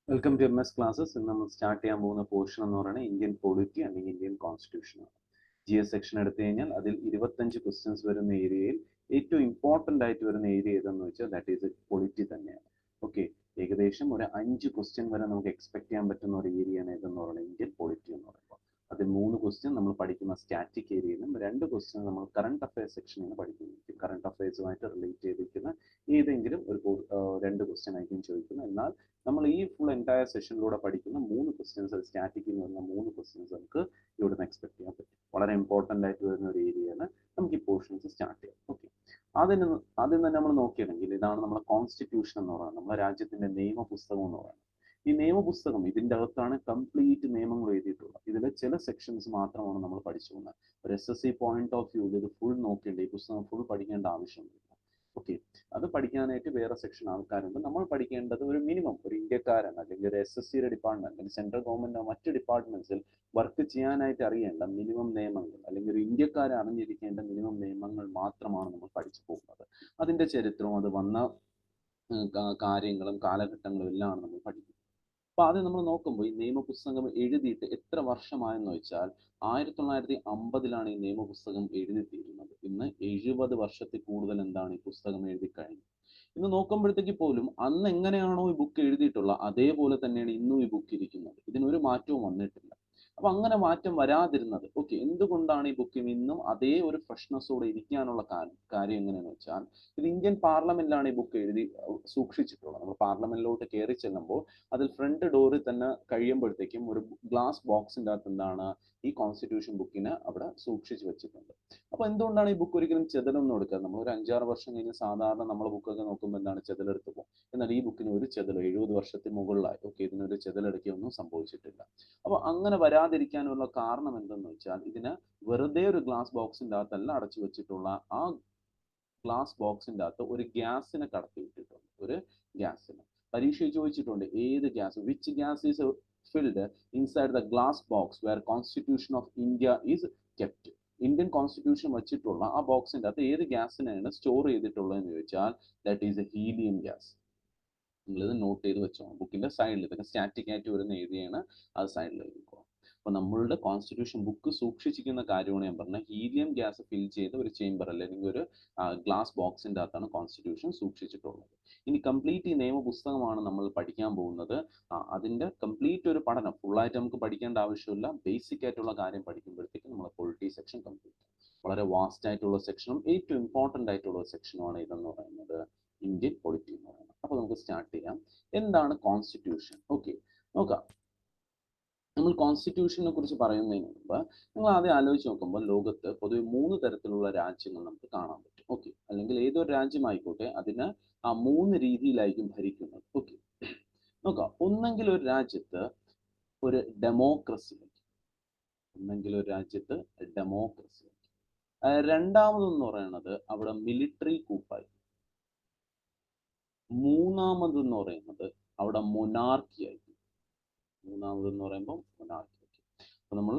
Welcome to MS classes. ഇന്ന് നമ്മൾ start ചെയ്യാൻ പോകുന്ന പോർഷൻ എന്ന് പറയുന്നത് ഇന്ത്യൻ പൊളിറ്റി അല്ലെങ്കിൽ ഇന്ത്യൻ കോൺസ്റ്റിറ്റ്യൂഷൻ ആണ്. GS സെക്ഷൻ എടുത്തു കഴിഞ്ഞാൽ അതിൽ 25 ക്വസ്റ്റ്യൻസ് വരുന്ന ഏരിയയിൽ ഏറ്റവും ഇമ്പോർട്ടൻ്റ് ആയിട്ട് വരുന്ന ഏരിയ ഏതെന്ന് വെച്ചാൽ ദാറ്റ് ഈസ് പൊളിറ്റി തന്നെയാണ്. ഓക്കെ, ഏകദേശം ഒരു 5 ക്വസ്റ്റ്യൻ വരെ നമുക്ക് എക്സ്പെക്ട് ചെയ്യാൻ പറ്റുന്ന ഒരു ഏരിയയാണ് ഏതെന്ന് പറയുന്നത് ഇന്ത്യൻ പൊളിറ്റി എന്ന് പറയുമ്പോൾ. അതിൽ 3 ക്വസ്റ്റ്യൻ നമ്മൾ പഠിക്കുന്ന സ്റ്റാറ്റിക് ഏരിയയിലും 2 ക്വസ്റ്റ്യൻ നമ്മൾ കറണ്ട് അഫയേഴ്സ് സെക്ഷനിൽ നിന്ന് പഠിക്കുന്നു. കറണ്ട് അഫയേഴ്സുമായിട്ട് റിലേറ്റ് ചെയ്തിരിക്കുന്ന ഏതെങ്കിലും ഒരു 2 ക്വസ്റ്റ്യൻ ആയിരിക്കും ചോദിക്കുന്നത്. എന്നാൽ നമ്മൾ ഈ ഫുൾ എൻറ്റയർ സെഷനിലൂടെ പഠിക്കുന്ന 3 ക്വസ്റ്റ്യൻസ്, സ്റ്റാറ്റിക് എന്ന് പറയുന്ന 3 ക്വസ്റ്റ്യൻസ് നമുക്ക് ഇവിടെ നിന്ന് എക്സ്പെക്ട് ചെയ്യാൻ പറ്റും. വളരെ ഇമ്പോർട്ടൻ്റ് ആയിട്ട് വരുന്ന ഒരു ഏരിയയാണ്. നമുക്ക് ഈ പോർഷൻസ് സ്റ്റാർട്ട് ചെയ്യാം. ഓക്കെ, ആദ്യം തന്നെ നമ്മൾ നോക്കുകയാണെങ്കിൽ ഇതാണ് നമ്മുടെ കോൺസ്റ്റിറ്റ്യൂഷൻ എന്ന് പറയുന്നത്, നമ്മുടെ രാജ്യത്തിന്റെ നിയമപുസ്തകം എന്ന് പറയുന്നത്. ഈ നിയമപുസ്തകം ഇതിൻ്റെ അകത്താണ് കംപ്ലീറ്റ് നിയമങ്ങൾ എഴുതിയിട്ടുള്ളത്. ഇതിലെ ചില സെക്ഷൻസ് മാത്രമാണ് നമ്മൾ പഠിച്ചു പോകുന്നത്. ഒരു SSC പോയിന്റ് ഓഫ് വ്യൂവിൽ ഇത് ഫുൾ നോക്കേണ്ട, ഈ പുസ്തകം ഫുൾ പഠിക്കേണ്ട ആവശ്യമില്ല. ഓക്കെ, അത് പഠിക്കാനായിട്ട് വേറെ സെക്ഷൻ ആൾക്കാരുണ്ട്. നമ്മൾ പഠിക്കേണ്ടത് ഒരു മിനിമം ഒരു ഇന്ത്യക്കാരൻ അല്ലെങ്കിൽ ഒരു SSCയുടെ ഡിപ്പാർട്ട്മെന്റ് അല്ലെങ്കിൽ സെൻട്രൽ ഗവൺമെന്റോ മറ്റ് ഡിപ്പാർട്ട്മെന്റ്സിൽ വർക്ക് ചെയ്യാനായിട്ട് അറിയേണ്ട മിനിമം നിയമങ്ങൾ അല്ലെങ്കിൽ ഒരു ഇന്ത്യക്കാരെ അറിഞ്ഞിരിക്കേണ്ട മിനിമം നിയമങ്ങൾ മാത്രമാണ് നമ്മൾ പഠിച്ചു പോകുന്നത്. അതിന്റെ ചരിത്രവും അത് വന്ന കാര്യങ്ങളും കാലഘട്ടങ്ങളും എല്ലാം നമ്മൾ പഠിക്കുന്നത്. അപ്പൊ ആദ്യം നമ്മൾ നോക്കുമ്പോൾ ഈ നിയമപുസ്തകം എഴുതിയിട്ട് എത്ര വർഷമായെന്ന് വെച്ചാൽ 1950 ഈ നിയമപുസ്തകം എഴുതി തീരുന്നത്. ഇന്ന് 70 വർഷത്തിൽ കൂടുതൽ എന്താണ് ഈ പുസ്തകം എഴുതി കഴിഞ്ഞു. ഇന്ന് നോക്കുമ്പോഴത്തേക്ക് പോലും അന്ന് എങ്ങനെയാണോ ഈ ബുക്ക് എഴുതിയിട്ടുള്ളത് അതേപോലെ തന്നെയാണ് ഇന്നും ഈ ബുക്ക് ഇരിക്കുന്നത്. ഇതിനൊരു മാറ്റവും വന്നിട്ടില്ല. അപ്പൊ അങ്ങനെ മാറ്റം വരാതിരുന്നത് ഓക്കെ, എന്തുകൊണ്ടാണ് ഈ ബുക്ക് ഇന്നും അതേ ഒരു ഫ്രഷ്നെസ്സോടെ ഇരിക്കാനുള്ള കാര്യം എങ്ങനെയാണെന്ന് വെച്ചാൽ ഇത് ഇന്ത്യൻ പാർലമെന്റിലാണ് ഈ ബുക്ക് എഴുതി സൂക്ഷിച്ചിട്ടുള്ളത്. നമ്മൾ പാർലമെന്റിലോട്ട് കയറി ചെല്ലുമ്പോൾ അതിൽ ഫ്രണ്ട് ഡോറിൽ തന്നെ കഴിയുമ്പോഴത്തേക്കും ഒരു ഗ്ലാസ് ബോക്സിൻ്റെ അകത്ത് എന്താണ് ഈ കോൺസ്റ്റിറ്റ്യൂഷൻ ബുക്കിനെ അവിടെ സൂക്ഷിച്ചു വെച്ചിട്ടുണ്ട്. അപ്പൊ എന്തുകൊണ്ടാണ് ഈ ബുക്ക് ഒരിക്കലും ചെതലൊന്നും എടുക്കുക? നമ്മൾ ഒരു 5-6 വർഷം കഴിഞ്ഞ് സാധാരണ നമ്മളെ ബുക്കൊക്കെ നോക്കുമ്പോൾ എന്താണ് ചെതലെടുത്ത് പോകും. എന്നാൽ ഈ ബുക്കിന് ഒരു ചെതലോ 70 വർഷത്തിന് മുകളിലായി ഓക്കെ, ഇതിനൊരു ചെതലെടുക്കുകയൊന്നും സംഭവിച്ചിട്ടില്ല. അപ്പൊ അങ്ങനെ വരാതിരിക്കാനുള്ള കാരണം എന്തെന്ന് വെച്ചാൽ ഇതിന് വെറുതെ ഒരു ഗ്ലാസ് ബോക്സിൻ്റെ അകത്തല്ല അടച്ചു വെച്ചിട്ടുള്ള, ആ ഗ്ലാസ് ബോക്സിൻ്റെ അകത്ത് ഒരു ഗ്യാസിനെ കടത്തി വിട്ടിട്ടുണ്ട്. ഒരു ഗ്യാസിന് പരീക്ഷ ചോദിച്ചിട്ടുണ്ട്, ഏത് gas, which gas is filled inside the glass box where constitution of India is kept. Indian constitution വെച്ചിട്ടുള്ള ആ ബോക്സിൻ്റെ അകത്ത് ഏത് ഗ്യാസിനെയാണ് സ്റ്റോർ ചെയ്തിട്ടുള്ളതെന്ന് ചോദിച്ചാൽ that is a helium gas. നിങ്ങളിത് നോട്ട് ചെയ്ത് വെച്ചോ, ബുക്കിന്റെ സൈഡിൽ. ഇതൊക്കെ സ്റ്റാറ്റിക് ആയിട്ട് വരുന്ന ഏരിയയാണ്, അത് സൈഡിൽ എഴുതിക്കോ. അപ്പൊ നമ്മളുടെ കോൺസ്റ്റിറ്റ്യൂഷൻ ബുക്ക് സൂക്ഷിച്ചിരിക്കുന്ന കാര്യമാണ് ഞാൻ പറഞ്ഞത്. ഹീലിയം ഗ്യാസ് ഫിൽ ചെയ്ത ഒരു ചേംബർ അല്ലെങ്കിൽ ഒരു ഗ്ലാസ് ബോക്സിന്റെ അകത്താണ് കോൺസ്റ്റിറ്റ്യൂഷൻ സൂക്ഷിച്ചിട്ടുള്ളത്. ഇനി കംപ്ലീറ്റ് ഈ നിയമപുസ്തകമാണ് നമ്മൾ പഠിക്കാൻ പോകുന്നത്. അതിന്റെ കംപ്ലീറ്റ് ഒരു പഠനം ഫുള്ളായിട്ട് നമുക്ക് പഠിക്കേണ്ട ആവശ്യമില്ല. ബേസിക് ആയിട്ടുള്ള കാര്യം പഠിക്കുമ്പോഴത്തേക്കും നമ്മൾ പൊളിറ്റി സെക്ഷൻ കംപ്ലീറ്റ്. വളരെ വാസ്റ്റ് ആയിട്ടുള്ള സെക്ഷനും ഏറ്റവും ഇമ്പോർട്ടൻ്റ് ആയിട്ടുള്ള സെക്ഷനുമാണ് ഇതെന്ന് പറയുന്നത് ഇന്ത്യൻ പൊളിറ്റി എന്ന് പറയുന്നത്. അപ്പോൾ നമുക്ക് സ്റ്റാർട്ട് ചെയ്യാം. എന്താണ് കോൺസ്റ്റിറ്റ്യൂഷൻ? ഓക്കെ, നോക്കാം. നമ്മൾ കോൺസ്റ്റിറ്റ്യൂഷനെ കുറിച്ച് പറയുന്നതിന് മുമ്പ് നിങ്ങൾ ആദ്യം ആലോചിച്ച് നോക്കുമ്പോൾ ലോകത്ത് പൊതുവെ 3 തരത്തിലുള്ള രാജ്യങ്ങൾ നമുക്ക് കാണാൻ പറ്റും. ഓക്കെ, അല്ലെങ്കിൽ ഏതൊരു രാജ്യമായിക്കോട്ടെ അതിന് ആ 3 രീതിയിലായിരിക്കും ഭരിക്കുന്നത്. ഓക്കെ, നോക്കാം. ഒന്നെങ്കിൽ ഒരു രാജ്യത്ത് ഒരു ഡെമോക്രസി, രണ്ടാമതെന്ന് പറയുന്നത് അവിടെ മിലിറ്ററി കൂപ്പായി, മൂന്നാമതെന്ന് പറയുന്നത് അവിടെ മൊനാർക്കി ആയിരിക്കും. അപ്പൊ നമ്മൾ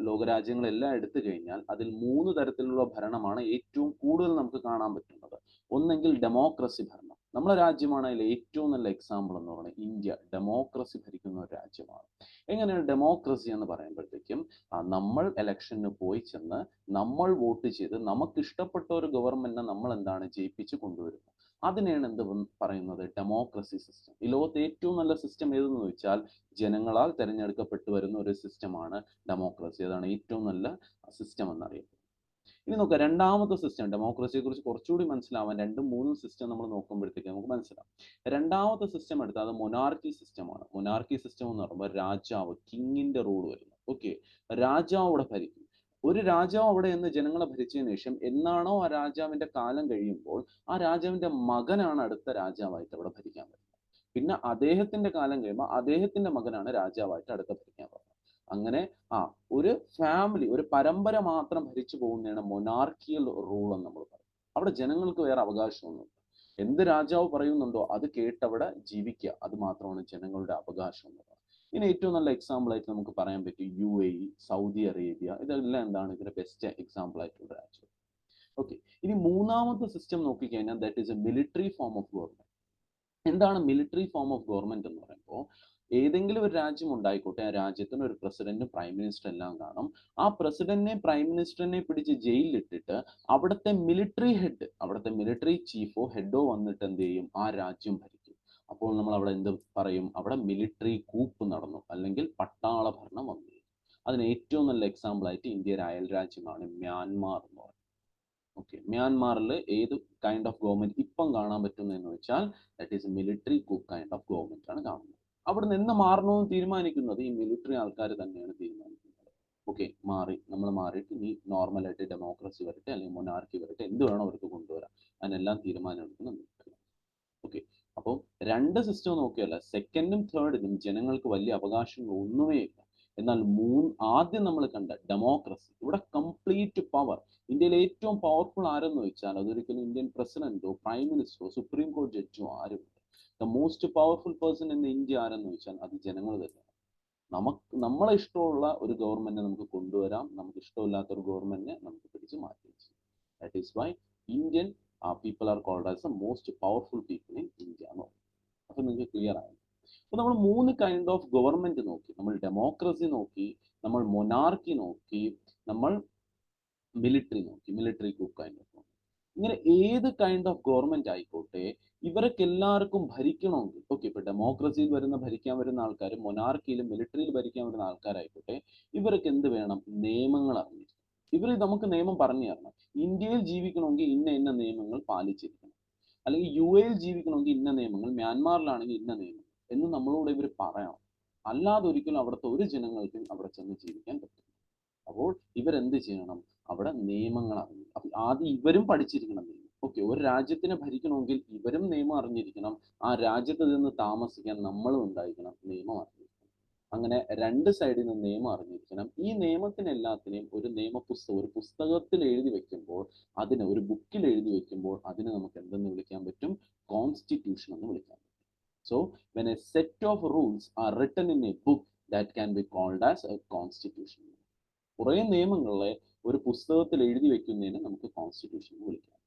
ലോകരാജ്യങ്ങളെല്ലാം എടുത്തു കഴിഞ്ഞാൽ അതിൽ 3 തരത്തിലുള്ള ഭരണമാണ് ഏറ്റവും കൂടുതൽ നമുക്ക് കാണാൻ പറ്റുന്നത്. ഒന്നെങ്കിൽ ഡെമോക്രസി ഭരണം. നമ്മുടെ രാജ്യമാണ് അതിൽ ഏറ്റവും നല്ല എക്സാമ്പിൾ എന്ന് പറയുന്നത് ഇന്ത്യ. ഡെമോക്രസി ഭരിക്കുന്ന ഒരു രാജ്യമാണ്. എങ്ങനെയാണ് ഡെമോക്രസി എന്ന് പറയുമ്പോഴത്തേക്കും നമ്മൾ ഇലക്ഷന് പോയി ചെന്ന് നമ്മൾ വോട്ട് ചെയ്ത് നമുക്ക് ഇഷ്ടപ്പെട്ട ഒരു ഗവൺമെന്റിനെ നമ്മൾ എന്താണ് ജയിപ്പിച്ച് കൊണ്ടുവരുന്നത്. അതിനെയാണ് എന്ത് പറയുന്നത്? Democracy system. ഈ ലോകത്തെ ഏറ്റവും നല്ല സിസ്റ്റം ഏതെന്ന് ചോദിച്ചാൽ ജനങ്ങളാൽ തിരഞ്ഞെടുക്കപ്പെട്ടു വരുന്ന ഒരു സിസ്റ്റമാണ് ഡെമോക്രസി. അതാണ് ഏറ്റവും നല്ല സിസ്റ്റം എന്നറിയപ്പെടുന്നത്. ഇനി നോക്കാം രണ്ടാമത്തെ സിസ്റ്റം. ഡെമോക്രസിയെ കുറിച്ച് കുറച്ചുകൂടി മനസ്സിലാവാൻ 2-3 സിസ്റ്റം നമ്മൾ നോക്കുമ്പോഴത്തേക്ക് നമുക്ക് മനസ്സിലാവും. രണ്ടാമത്തെ സിസ്റ്റം എടുത്താൽ അത് മൊനാർക്കി സിസ്റ്റമാണ്. മൊനാർക്കി സിസ്റ്റം എന്ന് പറയുമ്പോൾ രാജാവ്, കിങ്ങിന്റെ റൂൾ വരുന്നു. ഓക്കെ, രാജാവ് അവിടെ ഭരിക്കും. ഒരു രാജാവ് അവിടെ നിന്ന് ജനങ്ങളെ ഭരിച്ചതിന് ശേഷം എന്നാണോ ആ രാജാവിന്റെ കാലം കഴിയുമ്പോൾ ആ രാജാവിന്റെ മകനാണ് അടുത്ത രാജാവായിട്ട് അവിടെ ഭരിക്കാൻ പറ്റുന്നത്. പിന്നെ അദ്ദേഹത്തിന്റെ കാലം കഴിയുമ്പോൾ അദ്ദേഹത്തിന്റെ മകനാണ് രാജാവായിട്ട് അടുത്ത ഭരിക്കാൻ പറ്റുന്നത്. അങ്ങനെ ഒരു ഫാമിലി, ഒരു പരമ്പര മാത്രം ഭരിച്ചു പോകുന്നതാണ് മൊനാർക്കിയൽ റൂൾ എന്ന് നമ്മൾ പറയും. അവിടെ ജനങ്ങൾക്ക് വേറെ അവകാശമൊന്നുമില്ല. എന്ത് രാജാവ് പറയുന്നുണ്ടോ അത് കേട്ടവിടെ ജീവിക്കുക, അത് മാത്രമാണ് ജനങ്ങളുടെ അവകാശം എന്ന് പറയുന്നത്. ഇനി ഏറ്റവും നല്ല എക്സാമ്പിൾ ആയിട്ട് നമുക്ക് പറയാൻ പറ്റും UAE, സൗദി അറേബ്യ. ഇതെല്ലാം എന്താണ് ഇതിന്റെ ബെസ്റ്റ് എക്സാമ്പിൾ ആയിട്ടുള്ള രാജ്യം. ഓക്കെ, ഇനി മൂന്നാമത്തെ സിസ്റ്റം നോക്കിക്കഴിഞ്ഞാൽ that is A military form of government. എന്താണ് മിലിറ്ററി ഫോം ഓഫ് ഗവൺമെന്റ് എന്ന് പറയുന്നത്? പറയുമ്പോൾ ഏതെങ്കിലും ഒരു രാജ്യം ഉണ്ടായിക്കോട്ടെ, ആ രാജ്യത്തിന് ഒരു പ്രസിഡന്റും പ്രൈം മിനിസ്റ്റർ എല്ലാം കാണും. ആ പ്രസിഡന്റിനെയും പ്രൈം മിനിസ്റ്ററിനെയും പിടിച്ച് ജയിലിലിട്ടിട്ട് അവിടുത്തെ മിലിറ്ററി ഹെഡ്, അവിടുത്തെ മിലിറ്ററി ചീഫോ ഹെഡോ വന്നിട്ട് എന്ത് ചെയ്യും, ആ രാജ്യം ഭരിക്കും. അപ്പോൾ നമ്മൾ അവിടെ എന്ത് പറയും, അവിടെ മിലിറ്ററി കൂപ്പ് നടന്നു, അല്ലെങ്കിൽ പട്ടാള ഭരണം വന്നു. അതിന് ഏറ്റവും നല്ല എക്സാമ്പിൾ ആയിട്ട് ഇന്ത്യയുടെ അയൽ രാജ്യമാണ് മ്യാൻമാർ എന്ന് പറയുന്നത്. ഓക്കെ, മ്യാൻമാറിൽ ഏത് കൈൻഡ് ഓഫ് ഗവൺമെന്റ് ഇപ്പം കാണാൻ പറ്റുന്നതെന്ന് വെച്ചാൽ that is military coup kind of government ആണ് കാണുന്നത്. അവിടെ നിന്ന് മാറണമെന്ന് തീരുമാനിക്കുന്നത് ഈ മിലിറ്ററി ആൾക്കാർ തന്നെയാണ് തീരുമാനിക്കുന്നത്. ഓക്കെ, നമ്മൾ മാറിയിട്ട് ഇനി നോർമലായിട്ട് ഡെമോക്രസി വരട്ടെ, അല്ലെങ്കിൽ മൊനാർക്കി വരട്ടെ, എന്ത് വേണം അവർക്ക് കൊണ്ടുവരാം, അതിനെല്ലാം തീരുമാനം എടുക്കുന്ന മിലിറ്ററി. ഓക്കെ, അപ്പോൾ രണ്ട് സിസ്റ്റം നോക്കിയല്ല, സെക്കൻഡും തേർഡിനും ജനങ്ങൾക്ക് വലിയ അവകാശങ്ങൾ ഒന്നുമേ ഇല്ല. എന്നാൽ ആദ്യം നമ്മൾ കണ്ട ഡെമോക്രസി, ഇവിടെ കംപ്ലീറ്റ് പവർ. ഇന്ത്യയിൽ ഏറ്റവും പവർഫുൾ ആരെന്ന് വെച്ചാൽ അതൊരിക്കലും ഇന്ത്യൻ പ്രസിഡന്റോ പ്രൈം മിനിസ്റ്ററോ സുപ്രീം കോടതി ജഡ്ജോ ആരുമില്ല. The most powerful person in India ആരെന്ന് വെച്ചാൽ അത് ജനങ്ങൾ തന്നെയാണ്. നമ്മളെ ഇഷ്ടമുള്ള ഒരു ഗവൺമെന്റിനെ നമുക്ക് കൊണ്ടുവരാം, നമുക്ക് ഇഷ്ടമില്ലാത്ത ഒരു ഗവൺമെന്റിനെ നമുക്ക് പിടിച്ച് മാറ്റി. That is why Indian people are called as the most powerful people in India എന്ന് പറയും. അപ്പൊ നിങ്ങൾക്ക് ക്ലിയർ ആയി. അപ്പൊ നമ്മൾ 3 കൈൻഡ് ഓഫ് ഗവൺമെന്റ് നോക്കി. നമ്മൾ ഡെമോക്രസി നോക്കി, നമ്മൾ മൊനാർക്കി നോക്കി, നമ്മൾ മിലിറ്ററി നോക്കി, മിലിറ്ററി കൂപ്പ് കൈൻഡ് ഓഫ്. ഇങ്ങനെ ഏത് കൈൻഡ് ഓഫ് ഗവൺമെന്റ് ആയിക്കോട്ടെ, ഇവർക്ക് എല്ലാവർക്കും ഭരിക്കണമെങ്കിൽ, ഓക്കെ, ഇപ്പൊ ഡെമോക്രസിയിൽ ഭരിക്കാൻ വരുന്ന ആൾക്കാർ, മൊനാർക്കിയിലും മിലിറ്ററിയിൽ ഭരിക്കാൻ വരുന്ന ആൾക്കാരായിക്കോട്ടെ, ഇവർക്ക് എന്ത് വേണം, നിയമങ്ങൾ അറിഞ്ഞിരിക്കണം. ഇവർ നമുക്ക് നിയമം പറഞ്ഞു തരണം. ഇന്ത്യയിൽ ജീവിക്കണമെങ്കിൽ ഇന്ന നിയമങ്ങൾ പാലിച്ചിരിക്കണം, അല്ലെങ്കിൽ UAE ജീവിക്കണമെങ്കിൽ ഇന്ന നിയമങ്ങൾ, മ്യാൻമാറിലാണെങ്കിൽ ഇന്ന നിയമങ്ങൾ എന്ന് നമ്മളോട് ഇവർ പറയണം. അല്ലാതെ ഒരിക്കലും അവിടുത്തെ ഒരു ജനങ്ങൾക്കും അവിടെ ചെന്ന് ജീവിക്കാൻ പറ്റില്ല. അപ്പോൾ ഇവരെന്ത് ചെയ്യണം, അവിടെ നിയമങ്ങൾ അറിഞ്ഞു. അപ്പൊ ആദ്യം ഇവരും പഠിച്ചിരിക്കണം നിയമം. ഓക്കെ, ഒരു രാജ്യത്തിനെ ഭരിക്കണമെങ്കിൽ ഇവരും നിയമം അറിഞ്ഞിരിക്കണം, ആ രാജ്യത്ത് നിന്ന് താമസിക്കാൻ നമ്മളും ഉണ്ടായിരിക്കണം നിയമം അറിഞ്ഞിരിക്കണം. അങ്ങനെ രണ്ട് സൈഡിൽ നിന്ന് നിയമം അറിഞ്ഞിരിക്കണം. ഈ നിയമത്തിനെല്ലാത്തിനെയും ഒരു പുസ്തകത്തിൽ എഴുതി വെക്കുമ്പോൾ, ഒരു ബുക്കിൽ എഴുതി വെക്കുമ്പോൾ അതിനെ നമുക്ക് എന്തെന്ന് വിളിക്കാൻ പറ്റും, കോൺസ്റ്റിറ്റ്യൂഷൻ എന്ന് വിളിക്കാൻ പറ്റും. So when a set of rules are written in a book, that can be called as a constitution. കുറേ നിയമങ്ങളെ ഒരു പുസ്തകത്തിൽ എഴുതി വെക്കുന്നതിന് നമുക്ക് കോൺസ്റ്റിറ്റ്യൂഷൻ എന്ന് വിളിക്കാം.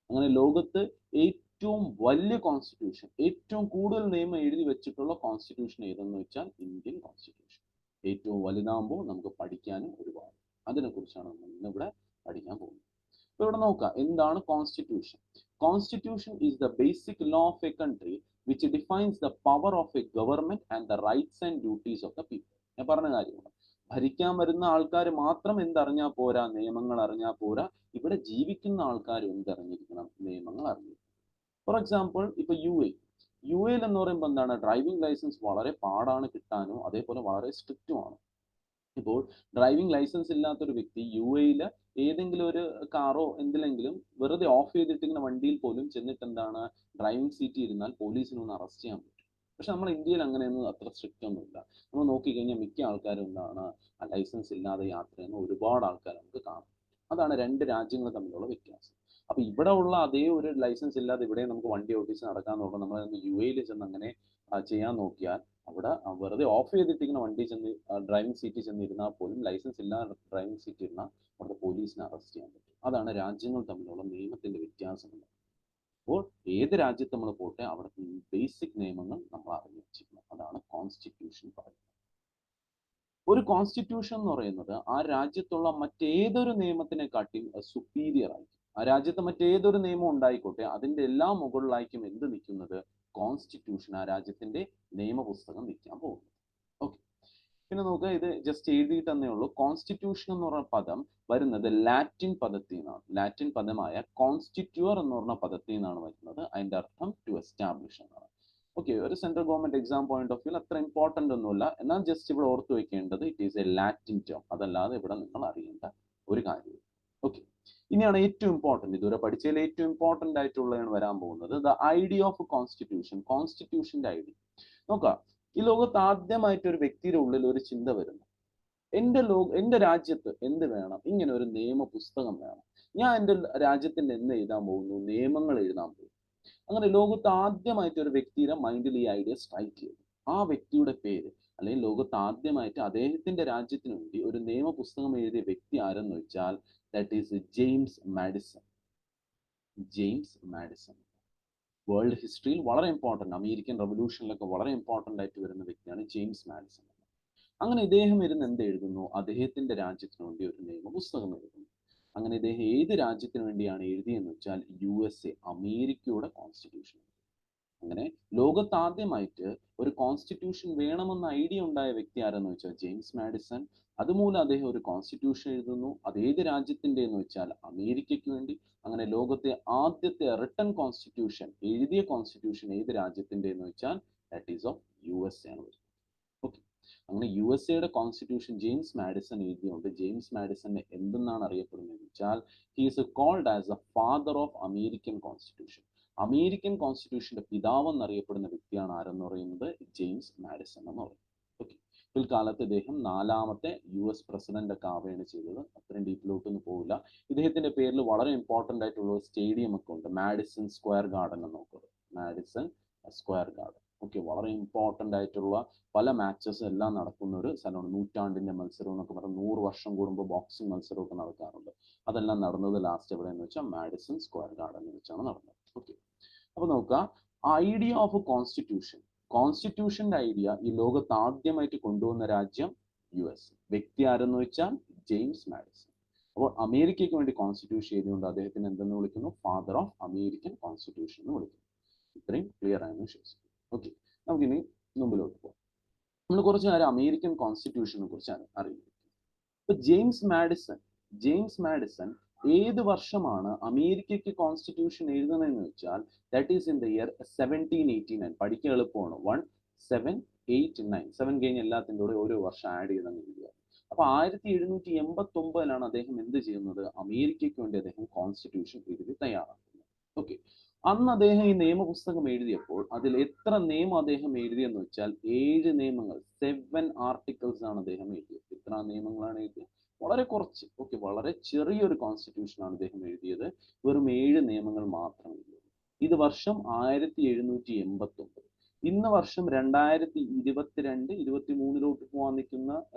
അങ്ങനെ ലോകത്ത് ഏറ്റവും വലിയ കോൺസ്റ്റിറ്റ്യൂഷൻ, ഏറ്റവും കൂടുതൽ നിയമം എഴുതി വെച്ചിട്ടുള്ള കോൺസ്റ്റിറ്റ്യൂഷൻ ഏതെന്ന് വെച്ചാൽ ഇന്ത്യൻ കോൺസ്റ്റിറ്റ്യൂഷൻ. ഏറ്റവും വലുതാകുമ്പോൾ നമുക്ക് പഠിക്കാനും ഒരുപാട്. അതിനെക്കുറിച്ചാണ് നമ്മൾ ഇന്നിവിടെ പഠിക്കാൻ പോകുന്നത്. അപ്പോൾ ഇവിടെ നോക്കാം, എന്താണ് constitution. Constitution is the basic law of A country which defines the power of A government and the rights and duties of the people. ഞാൻ പറഞ്ഞ കാര്യമാണ്. ഭരിക്കാൻ വരുന്ന ആൾക്കാർ മാത്രം എന്തറിഞ്ഞാൽ പോരാ, നിയമങ്ങൾ അറിഞ്ഞാൽ പോരാ, ഇവിടെ ജീവിക്കുന്ന ആൾക്കാർ എന്തറിഞ്ഞിരിക്കണം, നിയമങ്ങൾ അറിഞ്ഞിരിക്കണം. ഫോർ എക്സാമ്പിൾ, ഇപ്പൊ യു എയിൽ എന്ന് പറയുമ്പോൾ എന്താണ്, ഡ്രൈവിംഗ് ലൈസൻസ് വളരെ പാടാണ് കിട്ടാനും, അതേപോലെ വളരെ സ്ട്രിക്റ്റുമാണ്. ഇപ്പോൾ ഡ്രൈവിംഗ് ലൈസൻസ് ഇല്ലാത്തൊരു വ്യക്തി UAE ഏതെങ്കിലും ഒരു കാറോ എന്തിലെങ്കിലും വെറുതെ ഓഫ് ചെയ്തിട്ടിങ്ങനെ വണ്ടിയിൽ പോലും ചെന്നിട്ട് എന്താണ്, ഡ്രൈവിംഗ് സീറ്റിൽ ഇരുന്നാൽ പോലീസിനൊന്ന് അറസ്റ്റ് ചെയ്യാൻ പറ്റും. പക്ഷെ നമ്മൾ ഇന്ത്യയിൽ അങ്ങനെയൊന്നും അത്ര സ്ട്രിക്റ്റ് ഒന്നുമില്ല. നമ്മൾ നോക്കിക്കഴിഞ്ഞാൽ മിക്ക ആൾക്കാരും എന്താണ്, ലൈസൻസ് ഇല്ലാതെ യാത്ര ചെയ്യുന്ന ഒരുപാട് ആൾക്കാർ നമുക്ക് കാണാം. അതാണ് രണ്ട് രാജ്യങ്ങൾ തമ്മിലുള്ള വ്യത്യാസം. അപ്പൊ ഇവിടെ ഉള്ള അതേ ഒരു ലൈസൻസ് ഇല്ലാതെ ഇവിടെ നമുക്ക് വണ്ടി ഓടിച്ച് നടക്കാൻ നോക്കാം. നമ്മൾ UAE ചെന്ന് അങ്ങനെ ചെയ്യാൻ നോക്കിയാൽ അവിടെ വെറുതെ ഓഫ് ചെയ്തിട്ടിങ്ങനെ വണ്ടി ചെന്ന് ഡ്രൈവിംഗ് സീറ്റിൽ ചെന്ന് ഇരുന്നാൽ പോലും, ലൈസൻസ് ഇല്ലാതെ ഡ്രൈവിംഗ് സീറ്റിൽ ഇരുന്നാൽ അവിടെ പോലീസിനെ അറസ്റ്റ് ചെയ്യാൻ പറ്റും. അതാണ് രാജ്യങ്ങൾ തമ്മിലുള്ള നിയമത്തിന്റെ വ്യത്യാസം. അപ്പോൾ ഏത് രാജ്യത്ത് നമ്മൾ പോട്ടെ, അവിടുത്തെ ബേസിക് നിയമങ്ങൾ നമ്മൾ അറിഞ്ഞു വെച്ചിരിക്കണം. അതാണ് കോൺസ്റ്റിറ്റ്യൂഷൻ പറയുന്നത്. ഒരു കോൺസ്റ്റിറ്റ്യൂഷൻ എന്ന് പറയുന്നത് ആ രാജ്യത്തുള്ള മറ്റേതൊരു നിയമത്തിനെക്കാട്ടിയും സുപ്പീരിയർ ആയിരിക്കും. ആ രാജ്യത്ത് മറ്റേതൊരു നിയമം ഉണ്ടായിക്കോട്ടെ, അതിന്റെ എല്ലാം മുകളിലായിരിക്കും എന്ത് നിൽക്കുന്നത്, കോൺസ്റ്റിറ്റ്യൂഷൻ, ആ രാജ്യത്തിന്റെ നിയമപുസ്തകം നിൽക്കാൻ പോകുന്നത്. ഓക്കെ, പിന്നെ നോക്കുക, ഇത് ജസ്റ്റ് എഴുതിയിട്ട് തന്നേ ഉള്ളൂ. കോൺസ്റ്റിറ്റ്യൂഷൻ എന്ന് പറഞ്ഞ പദം വരുന്നത് ലാറ്റിൻ പദത്തിൽ നിന്നാണ്. ലാറ്റിൻ പദമായ കോൺസ്റ്റിറ്റ്യൂർ എന്ന് പറഞ്ഞ പദത്തിൽ നിന്നാണ് വരുന്നത്. അതിന്റെ അർത്ഥം ടു എസ്റ്റാബ്ലിഷ് എന്നാണ്. ഓക്കെ, ഒരു central government exam point of view അത്ര ഇമ്പോർട്ടന്റ് ഒന്നുമില്ല. എന്നാൽ ജസ്റ്റ് ഇവിടെ ഓർത്ത് വെക്കേണ്ടത് it is A Latin term. അതല്ലാതെ ഇവിടെ നിങ്ങൾ അറിയേണ്ട ഒരു കാര്യം. ഓക്കെ, ഇനിയാണ് ഏറ്റവും ഇമ്പോർട്ടന്റ്, ഇതുവരെ പഠിച്ചതിൽ ഏറ്റവും ഇമ്പോർട്ടന്റ് ആയിട്ടുള്ളതാണ് വരാൻ പോകുന്നത്, ദ ഐഡിയ ഓഫ് കോൺസ്റ്റിറ്റ്യൂഷൻ. കോൺസ്റ്റിറ്റ്യൂഷന്റെ ഐഡിയ നോക്കാം. ഈ ലോകത്ത് ആദ്യമായിട്ട് ഒരു വ്യക്തിയുടെ ഉള്ളിൽ ഒരു ചിന്ത വരുന്നു, എന്റെ രാജ്യത്ത് എന്ത് വേണം, ഇങ്ങനെ ഒരു നിയമ പുസ്തകം വേണം. ഞാൻ എൻ്റെ രാജ്യത്തിന്റെ എന്ന് എഴുതാൻ പോകുന്നു, നിയമങ്ങൾ എഴുതാൻ പോകുന്നു. അങ്ങനെ ലോകത്ത് ആദ്യമായിട്ട് ഒരു വ്യക്തിയുടെ മൈൻഡിൽ ഈ ഐഡിയ സ്ട്രൈക്ക് ചെയ്തു. ആ വ്യക്തിയുടെ പേര്, അല്ലെങ്കിൽ ലോകത്ത് ആദ്യമായിട്ട് അദ്ദേഹത്തിന്റെ രാജ്യത്തിന് വേണ്ടി ഒരു നിയമ പുസ്തകം എഴുതിയ വ്യക്തി ആരെന്ന് വെച്ചാൽ that is James Madison. James Madison. World ഹിസ്റ്ററിയിൽ വളരെ ഇമ്പോർട്ടൻ്റ്, അമേരിക്കൻ റവല്യൂഷനിലൊക്കെ വളരെ ഇമ്പോർട്ടൻ്റ് ആയിട്ട് വരുന്ന വ്യക്തിയാണ് ജെയിംസ് മാഡിസൺ. അങ്ങനെ ഇദ്ദേഹം ഇരുന്ന് എന്ത് എഴുതുന്നു? അദ്ദേഹത്തിന്റെ രാജ്യത്തിന് വേണ്ടി ഒരു നിയമപുസ്തകം എഴുതുന്നു. അങ്ങനെ ഇദ്ദേഹം ഏത് രാജ്യത്തിന് വേണ്ടിയാണ് എഴുതിയെന്ന് വെച്ചാൽ USA, അമേരിക്കയുടെ കോൺസ്റ്റിറ്റ്യൂഷൻ. അങ്ങനെ ലോകത്ത് ആദ്യമായിട്ട് ഒരു കോൺസ്റ്റിറ്റ്യൂഷൻ വേണമെന്ന ഐഡിയ ഉണ്ടായ വ്യക്തി ആരെന്ന് വെച്ചാൽ ജെയിംസ് മാഡിസൺ. അതുമൂലം അദ്ദേഹം ഒരു കോൺസ്റ്റിറ്റ്യൂഷൻ എഴുതുന്നു. അത് ഏത് രാജ്യത്തിന്റെ എന്ന് വെച്ചാൽ അമേരിക്കയ്ക്ക് വേണ്ടി. അങ്ങനെ ലോകത്തെ ആദ്യത്തെ റിട്ടൺ കോൺസ്റ്റിറ്റ്യൂഷൻ, എഴുതിയ കോൺസ്റ്റിറ്റ്യൂഷൻ ഏത് രാജ്യത്തിന്റെ എന്ന് വെച്ചാൽ ദാറ്റ് ഈസ് ഓഫ് USA ആണ് വരുന്നത്. ഓക്കെ, അങ്ങനെ USA കോൺസ്റ്റിറ്റ്യൂഷൻ ജെയിംസ് മാഡിസൺ എഴുതിയുകൊണ്ട് ജെയിംസ് മാഡിസനെ എന്തെന്നാണ് അറിയപ്പെടുന്നത് വെച്ചാൽ he is called as a father of American constitution. American കോൺസ്റ്റിറ്റ്യൂഷന്റെ പിതാവ് എന്നറിയപ്പെടുന്ന വ്യക്തിയാണ് ആരെന്ന് പറയുന്നത്? ജെയിംസ് മാഡിസൺ എന്ന് പറയുന്നത്. ഓക്കെ, പിൽക്കാലത്ത് ഇദ്ദേഹം 4ാമത്തെ US പ്രസിഡന്റ് ഒക്കെ ആവുകയാണ് ചെയ്തത്. അത്രയും ഡീപ്പിലോട്ടൊന്നും പോകില്ല. ഇദ്ദേഹത്തിന്റെ പേരിൽ വളരെ ഇമ്പോർട്ടൻ്റ് ആയിട്ടുള്ള സ്റ്റേഡിയം ഒക്കെ ഉണ്ട്, മാഡിസൺ സ്ക്വയർ ഗാർഡൻ എന്ന് നോക്കുന്നത്. Madison square garden. ഓക്കെ, വളരെ ഇമ്പോർട്ടൻ്റ് ആയിട്ടുള്ള പല മാച്ചസ് എല്ലാം നടക്കുന്ന ഒരു സ്ഥലമാണ്. നൂറ്റാണ്ടിന്റെ മത്സരം എന്നൊക്കെ പറഞ്ഞാൽ 100 വർഷം കൂടുമ്പോൾ ബോക്സിംഗ് മത്സരമൊക്കെ നടക്കാറുണ്ട്. അതെല്ലാം നടന്നത് ലാസ്റ്റ് എവിടെയെന്ന് വെച്ചാൽ മാഡിസൺ സ്ക്വയർ ഗാർഡൻ എന്ന് വെച്ചാണ് നടന്നത്. ഓക്കെ, അപ്പൊ നോക്കുക, ഐഡിയ ഓഫ് കോൺസ്റ്റിറ്റ്യൂഷൻ, കോൺസ്റ്റിറ്റ്യൂഷന്റെ ഐഡിയ ഈ ലോകത്ത് ആദ്യമായിട്ട് കൊണ്ടുവന്ന രാജ്യം US. വ്യക്തി ആരെന്ന് വെച്ചാൽ ജെയിംസ് മാഡിസൺ. അപ്പോൾ അമേരിക്കയ്ക്ക് വേണ്ടി കോൺസ്റ്റിറ്റ്യൂഷൻ ചെയ്തുകൊണ്ട് അദ്ദേഹത്തിന് എന്തെന്ന് വിളിക്കുന്നു? ഫാദർ ഓഫ് അമേരിക്കൻ കോൺസ്റ്റിറ്റ്യൂഷൻ എന്ന് വിളിക്കുന്നു. ഇത്രയും ക്ലിയർ ആയെന്ന് വിശ്വസിക്കുന്നു. ഓക്കെ, നമുക്കിനി മുമ്പിലോട്ട് പോകാം. നമ്മൾ കുറച്ച് നേരം അമേരിക്കൻ കോൺസ്റ്റിറ്റ്യൂഷനെ കുറിച്ച് അറിയുന്നത്. ഇപ്പൊ ജെയിംസ് മാഡിസൺ ഏത് വർഷമാണ് അമേരിക്കയ്ക്ക് കോൺസ്റ്റിറ്റ്യൂഷൻ എഴുതുന്നതെന്ന് വെച്ചാൽ that is in the year 1789. പഠിക്കാൻ എളുപ്പമാണ്. 1789. 7 കഴിഞ്ഞ് എല്ലാത്തിൻ്റെ കൂടെ ഓരോ വർഷം ആഡ് ചെയ്തെന്ന് എഴുതുക. അപ്പൊ 1789 അദ്ദേഹം എന്ത് ചെയ്യുന്നത്? അമേരിക്കയ്ക്ക് വേണ്ടി അദ്ദേഹം കോൺസ്റ്റിറ്റ്യൂഷൻ എഴുതി തയ്യാറാക്കുന്നത്. ഓക്കെ, അന്ന് അദ്ദേഹം ഈ നിയമപുസ്തകം എഴുതിയപ്പോൾ അതിൽ എത്ര നിയമം അദ്ദേഹം എഴുതിയെന്ന് വെച്ചാൽ 7 നിയമങ്ങൾ, 7 ആർട്ടിക്കിൾസ് ആണ് അദ്ദേഹം എഴുതിയത്. എത്ര നിയമങ്ങളാണ് എഴുതിയത്? വളരെ കുറച്ച്. ഓക്കെ, വളരെ ചെറിയൊരു കോൺസ്റ്റിറ്റ്യൂഷൻ ആണ് അദ്ദേഹം എഴുതിയത്. വെറും 7 നിയമങ്ങൾ മാത്രം എഴുതിയത്. ഇത് വർഷം 1789. ഇന്ന് വർഷം 2022, 23 പോകാൻ നിൽക്കുന്ന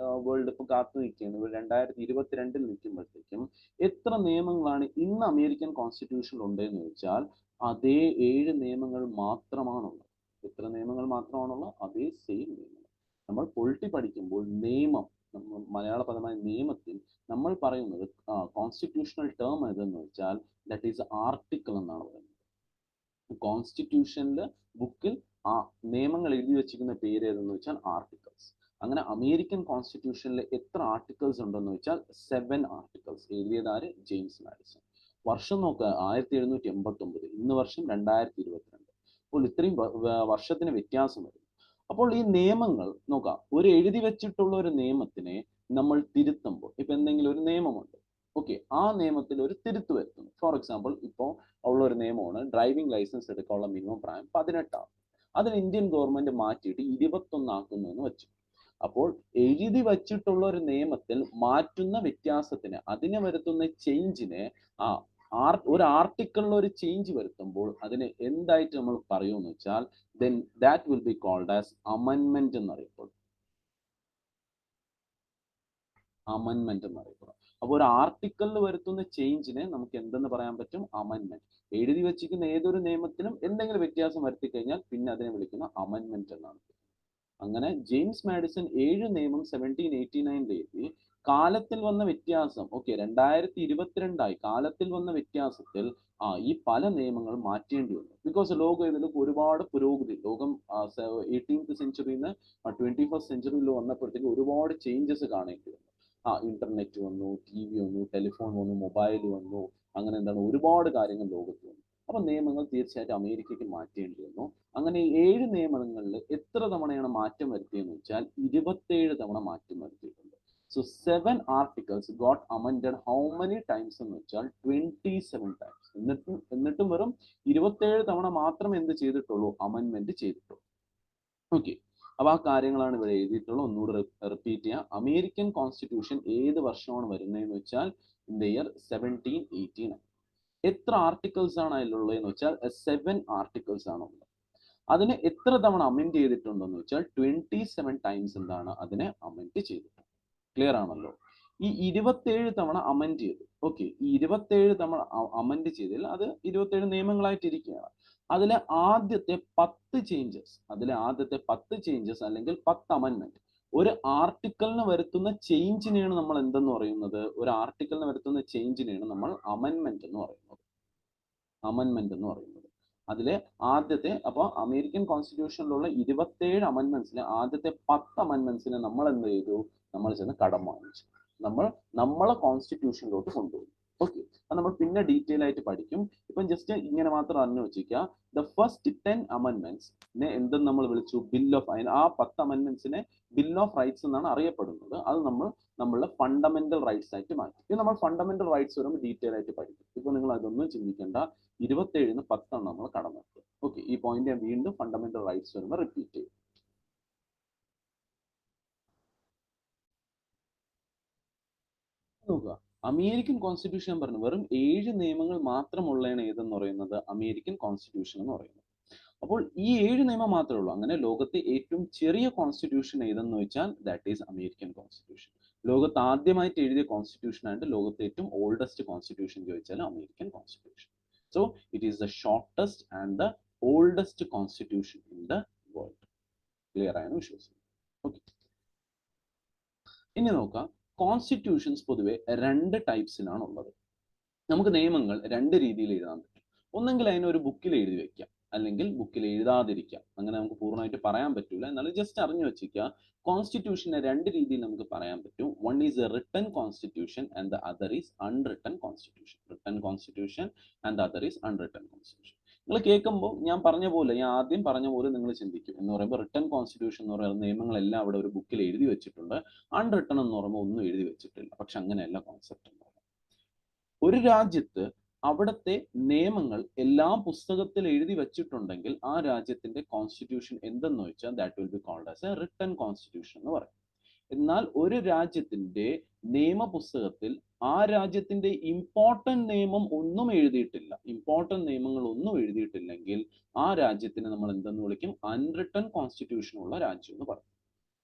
വേൾഡ് ഇപ്പൊ കാത്തു നിൽക്കുകയാണ്. 2022 നിൽക്കുമ്പോഴത്തേക്കും എത്ര നിയമങ്ങളാണ് ഇന്ന് അമേരിക്കൻ കോൺസ്റ്റിറ്റ്യൂഷനിൽ ഉണ്ടെന്ന് വെച്ചാൽ അതേ 7 നിയമങ്ങൾ മാത്രമാണുള്ളത്. എത്ര നിയമങ്ങൾ മാത്രമാണുള്ളത്? അതേ സെയിം നിയമങ്ങൾ. നമ്മൾ പൊളിറ്റി പഠിക്കുമ്പോൾ നിയമം, മലയാള പദമായ നിയമത്തിൽ നമ്മൾ പറയുന്നത് കോൺസ്റ്റിറ്റ്യൂഷണൽ ടേം ഏതെന്ന് വെച്ചാൽ ദാറ്റ് ഈസ് ആർട്ടിക്കിൾ എന്നാണ് പറയുന്നത്. കോൺസ്റ്റിറ്റ്യൂഷനിൽ ബുക്കിൽ ആ നിയമങ്ങൾ എഴുതി വെച്ചിരിക്കുന്ന പേര് ഏതെന്ന് വെച്ചാൽ ആർട്ടിക്കിൾസ്. അങ്ങനെ അമേരിക്കൻ കോൺസ്റ്റിറ്റ്യൂഷനിൽ എത്ര ആർട്ടിക്കിൾസ് ഉണ്ടെന്ന് വെച്ചാൽ 7 ആർട്ടിക്കിൾസ്. എഴുതിയത് ആര്? James Madison. വർഷം നോക്കുക, 1789. ഇന്ന് വർഷം 2022. അപ്പോൾ ഇത്രയും വർഷത്തിന് വ്യത്യാസം വരും. അപ്പോൾ ഈ നിയമങ്ങൾ നോക്കാം, ഒരു എഴുതി വെച്ചിട്ടുള്ള ഒരു നിയമത്തിനെ നമ്മൾ തിരുത്തുമ്പോൾ, ഇപ്പൊ എന്തെങ്കിലും ഒരു നിയമമുണ്ട്, ഓക്കെ, ആ നിയമത്തിൽ ഒരു തിരുത്ത് വരുത്തുന്നു. ഫോർ എക്സാമ്പിൾ, ഇപ്പോൾ ഉള്ള ഒരു നിയമമാണ് ഡ്രൈവിംഗ് ലൈസൻസ് എടുക്കാനുള്ള മിനിമം പ്രായം 18 ആണ്. അതിന് ഇന്ത്യൻ ഗവൺമെന്റ് മാറ്റിയിട്ട് 21 ആക്കുന്നു എന്ന് വെച്ചു. അപ്പോൾ എഴുതി വച്ചിട്ടുള്ള ഒരു നിയമത്തിൽ മാറ്റുന്ന വ്യത്യാസത്തിന്, അതിനെ വരുത്തുന്ന ചേഞ്ചിനെ, ഒരു ആർട്ടിക്കിളിൽ ഒരു ചേഞ്ച് വരുത്തുമ്പോൾ അതിന് എന്തായിട്ട് നമ്മൾ പറയുമെന്ന് വെച്ചാൽ then that will be called as amendment എന്നറിയപ്പെടും. അമെൻമെന്റ് എന്നറിയപ്പെടും. അപ്പോൾ ഒരു ആർട്ടിക്കിളിൽ വരുത്തുന്ന ചേഞ്ചിനെ നമുക്ക് എന്തെന്ന് പറയാൻ പറ്റും? അമെൻമെന്റ്. എഴുതി വെച്ചിരിക്കുന്ന ഏതൊരു നിയമത്തിലും എന്തെങ്കിലും വ്യത്യാസം വരുത്തി കഴിഞ്ഞാൽ പിന്നെ അതിനെ വിളിക്കുന്ന അമെൻമെന്റ് എന്നാണ്. അങ്ങനെ ജെയിംസ് മാഡിസൺ 7 നിയമം 1789 എഴുതി. കാലത്തിൽ വന്ന വ്യത്യാസം, ഓക്കെ, 2022 കാലത്തിൽ വന്ന വ്യത്യാസത്തിൽ ഈ പല നിയമങ്ങൾ മാറ്റേണ്ടി വന്നു. ബിക്കോസ് ലോകം ഇതിൽ ഒരുപാട് പുരോഗതി, ലോകം 18th സെഞ്ചുറിന്ന് 21st സെഞ്ചുറിയിൽ വന്നപ്പോഴത്തേക്ക് ഒരുപാട് ചേഞ്ചസ് കാണേണ്ടി വന്നു. ഇന്റർനെറ്റ് വന്നു, TV വന്നു, ടെലിഫോൺ വന്നു, മൊബൈൽ വന്നു, അങ്ങനെ ഒരുപാട് കാര്യങ്ങൾ ലോകത്ത് വന്നു. അപ്പൊ നിയമങ്ങൾ തീർച്ചയായിട്ടും അമേരിക്കയ്ക്ക് മാറ്റേണ്ടി വന്നു. അങ്ങനെ 7 നിയമങ്ങളിൽ എത്ര തവണയാണ് മാറ്റം വരുത്തിയെന്ന് വെച്ചാൽ 27 തവണ മാറ്റം വരുത്തിയിട്ടുണ്ട്. So 7 articles got amended how many times എന്ന് വെച്ചാൽ 27 ടൈംസ്. എന്നിട്ടും വെറും 27 തവണ മാത്രമേ എന്ത് ചെയ്തിട്ടുള്ളൂ? അമെൻമെന്റ് ചെയ്തിട്ടുള്ളൂ. ഓക്കെ, അപ്പൊ ആ കാര്യങ്ങളാണ് ഇവിടെ എഴുതിയിട്ടുള്ളത്. ഒന്നുകൂടെ റിപ്പീറ്റ് ചെയ്യാം. അമേരിക്കൻ കോൺസ്റ്റിറ്റ്യൂഷൻ ഏത് വർഷമാണ് വരുന്നതെന്ന് വെച്ചാൽ ഇൻ ദ ഇയർ 1789. എത്ര ആർട്ടിക്കിൾസ് ആണ് അതിലുള്ളതെന്ന് വെച്ചാൽ 7 ആർട്ടിക്കിൾസ് ആണ് ഉള്ളത്. അതിനെ എത്ര തവണ അമെൻഡ് ചെയ്തിട്ടുണ്ടെന്ന് വെച്ചാൽ 27 ടൈംസ് എന്താണ് അതിനെ അമെൻഡ് ചെയ്തിട്ടുണ്ട്. ക്ലിയർ ആണല്ലോ? ഈ 27 തവണ അമെൻഡ് ചെയ്തു. ഓക്കെ, ഈ 27 തവണ അമെൻഡ് ചെയ്തതിൽ അത് 27 നിയമങ്ങളായിട്ട് ഇരിക്കുകയാണ്. അതിലെ ആദ്യത്തെ 10 ചേഞ്ചസ് അല്ലെങ്കിൽ 10 അമെൻമെന്റ് ഒരു ആർട്ടിക്കിളിന് വരുത്തുന്ന ചേഞ്ചിനെയാണ് നമ്മൾ എന്തെന്ന് പറയുന്നത്? ഒരു ആർട്ടിക്കിളിന് വരുത്തുന്ന ചേഞ്ചിനെയാണ് നമ്മൾ അമെൻമെന്റ് എന്ന് പറയുന്നത്. അതിലെ ആദ്യത്തെ, അപ്പോൾ അമേരിക്കൻ കോൺസ്റ്റിറ്റ്യൂഷനിലുള്ള 27 അമെൻമെന്റ്സിലെ ആദ്യത്തെ 10 അമെൻമെന്റ്സിനെ നമ്മൾ എന്ത് ചെയ്തു? നമ്മൾ ചെന്ന് കടം വാങ്ങിച്ചു, നമ്മളെ കോൺസ്റ്റിറ്റ്യൂഷനിലോട്ട് കൊണ്ടുപോയി. ഓക്കെ, അത് നമ്മൾ പിന്നെ ഡീറ്റെയിൽ ആയിട്ട് പഠിക്കും. ഇപ്പം ജസ്റ്റ് ഇങ്ങനെ മാത്രം അറിഞ്ഞു വെച്ചിരിക്കുക. ദ ഫസ്റ്റ് 10 അമെൻമെന്റ്സിനെ എന്തെന്ന് നമ്മൾ വിളിച്ചു? ബിൽ ഓഫ്, ആ 10 അമെൻമെന്റ്സിനെ ബിൽ ഓഫ് റൈറ്റ്സ് എന്നാണ് അറിയപ്പെടുന്നത്. അത് നമ്മളുടെ ഫണ്ടമെന്റൽ റൈറ്റ്സ് ആയിട്ട് മാറ്റി. ഇത് നമ്മൾ ഫണ്ടമെന്റൽ റൈറ്റ്സ് വരുമ്പോൾ ഡീറ്റെയിൽ ആയിട്ട് പഠിക്കും. ഇപ്പൊ നിങ്ങൾ അതൊന്നും ചിന്തിക്കേണ്ട. 27-ന് 10 നമ്മൾ കടന്നു. ഓക്കെ, ഈ പോയിന്റ് ഞാൻ വീണ്ടും ഫണ്ടമെന്റൽ റൈറ്റ്സ് വരുമ്പോൾ റിപ്പീറ്റ് ചെയ്യും. നോക്കുക, അമേരിക്കൻ കോൺസ്റ്റിറ്റ്യൂഷൻ പറഞ്ഞു വെറും 7 നിയമങ്ങൾ മാത്രമുള്ളതാണ് ഏതെന്ന് പറയുന്നത്? അമേരിക്കൻ കോൺസ്റ്റിറ്റ്യൂഷൻ എന്ന് പറയുന്നത്. അപ്പോൾ ഈ 7 നിയമം മാത്രമേ ഉള്ളൂ. അങ്ങനെ ലോകത്തെ ഏറ്റവും ചെറിയ കോൺസ്റ്റിറ്റ്യൂഷൻ ഏതെന്ന് വെച്ചാൽ ദാറ്റ് ഈസ് അമേരിക്കൻ കോൺസ്റ്റിറ്റ്യൂഷൻ. ലോകത്ത് ആദ്യമായിട്ട് എഴുതിയ കോൺസ്റ്റിറ്റ്യൂഷൻ ആയിട്ട് ലോകത്തെ ഏറ്റവും ഓൾഡസ്റ്റ് കോൺസ്റ്റിറ്റ്യൂഷൻ ചോദിച്ചാൽ American constitution. So it is the shortest and the oldest constitution in the world. Clear ആയെന്ന് വിശ്വസിക്കുന്നു. ഓക്കെ, ഇനി നോക്കാം. കോൺസ്റ്റിറ്റ്യൂഷൻസ് പൊതുവെ 2 ടൈപ്സിലാണ് ഉള്ളത്. നമുക്ക് നിയമങ്ങൾ 2 രീതിയിൽ എഴുതാൻ പറ്റും. ഒന്നെങ്കിൽ അതിനെ ഒരു ബുക്കിൽ എഴുതി വെക്കാം, അല്ലെങ്കിൽ ബുക്കിൽ എഴുതാതിരിക്കാം. അങ്ങനെ നമുക്ക് പൂർണ്ണമായിട്ട് പറയാൻ പറ്റില്ല, എന്നാലും ജസ്റ്റ് അറിഞ്ഞു വെച്ചിരിക്കുക. കോൺസ്റ്റിറ്റ്യൂഷനെ 2 രീതിയിൽ നമുക്ക് പറയാൻ പറ്റും. One is A written constitution and the other is unwritten constitution. Written constitution and the other is unwritten constitution. നിങ്ങൾ കേൾക്കുമ്പോൾ ഞാൻ ആദ്യം പറഞ്ഞ പോലെ നിങ്ങൾ ചിന്തിക്കും. എന്ന് പറയുമ്പോൾ റിട്ടൺ കോൺസ്റ്റിറ്റ്യൂഷൻ എന്ന് പറയുന്ന നിയമങ്ങളെല്ലാം അവിടെ ഒരു ബുക്കിൽ എഴുതി വെച്ചിട്ടുണ്ട്. അൺറിട്ടൺ എന്ന് പറയുമ്പോൾ ഒന്നും എഴുതി വെച്ചിട്ടില്ല. പക്ഷെ അങ്ങനെയല്ല കോൺസെപ്റ്റ്. ഒരു രാജ്യത്ത് അവിടുത്തെ നിയമങ്ങൾ എല്ലാം പുസ്തകത്തിൽ എഴുതി വെച്ചിട്ടുണ്ടെങ്കിൽ ആ രാജ്യത്തിന്റെ കോൺസ്റ്റിറ്റ്യൂഷൻ എന്തെന്ന് വെച്ചാൽ that will be called as a written constitution എന്ന് പറയും. എന്നാൽ ഒരു രാജ്യത്തിന്റെ നിയമപുസ്തകത്തിൽ ആ രാജ്യത്തിന്റെ ഇമ്പോർട്ടന്റ് നിയമം ഒന്നും എഴുതിയിട്ടില്ല, ഇമ്പോർട്ടന്റ് നിയമങ്ങൾ ഒന്നും എഴുതിയിട്ടില്ലെങ്കിൽ ആ രാജ്യത്തിനെ നമ്മൾ എന്തെന്ന് വിളിക്കും? അൺറിട്ടൺ കോൺസ്റ്റിറ്റ്യൂഷൻ ഉള്ള രാജ്യം എന്ന് പറയും.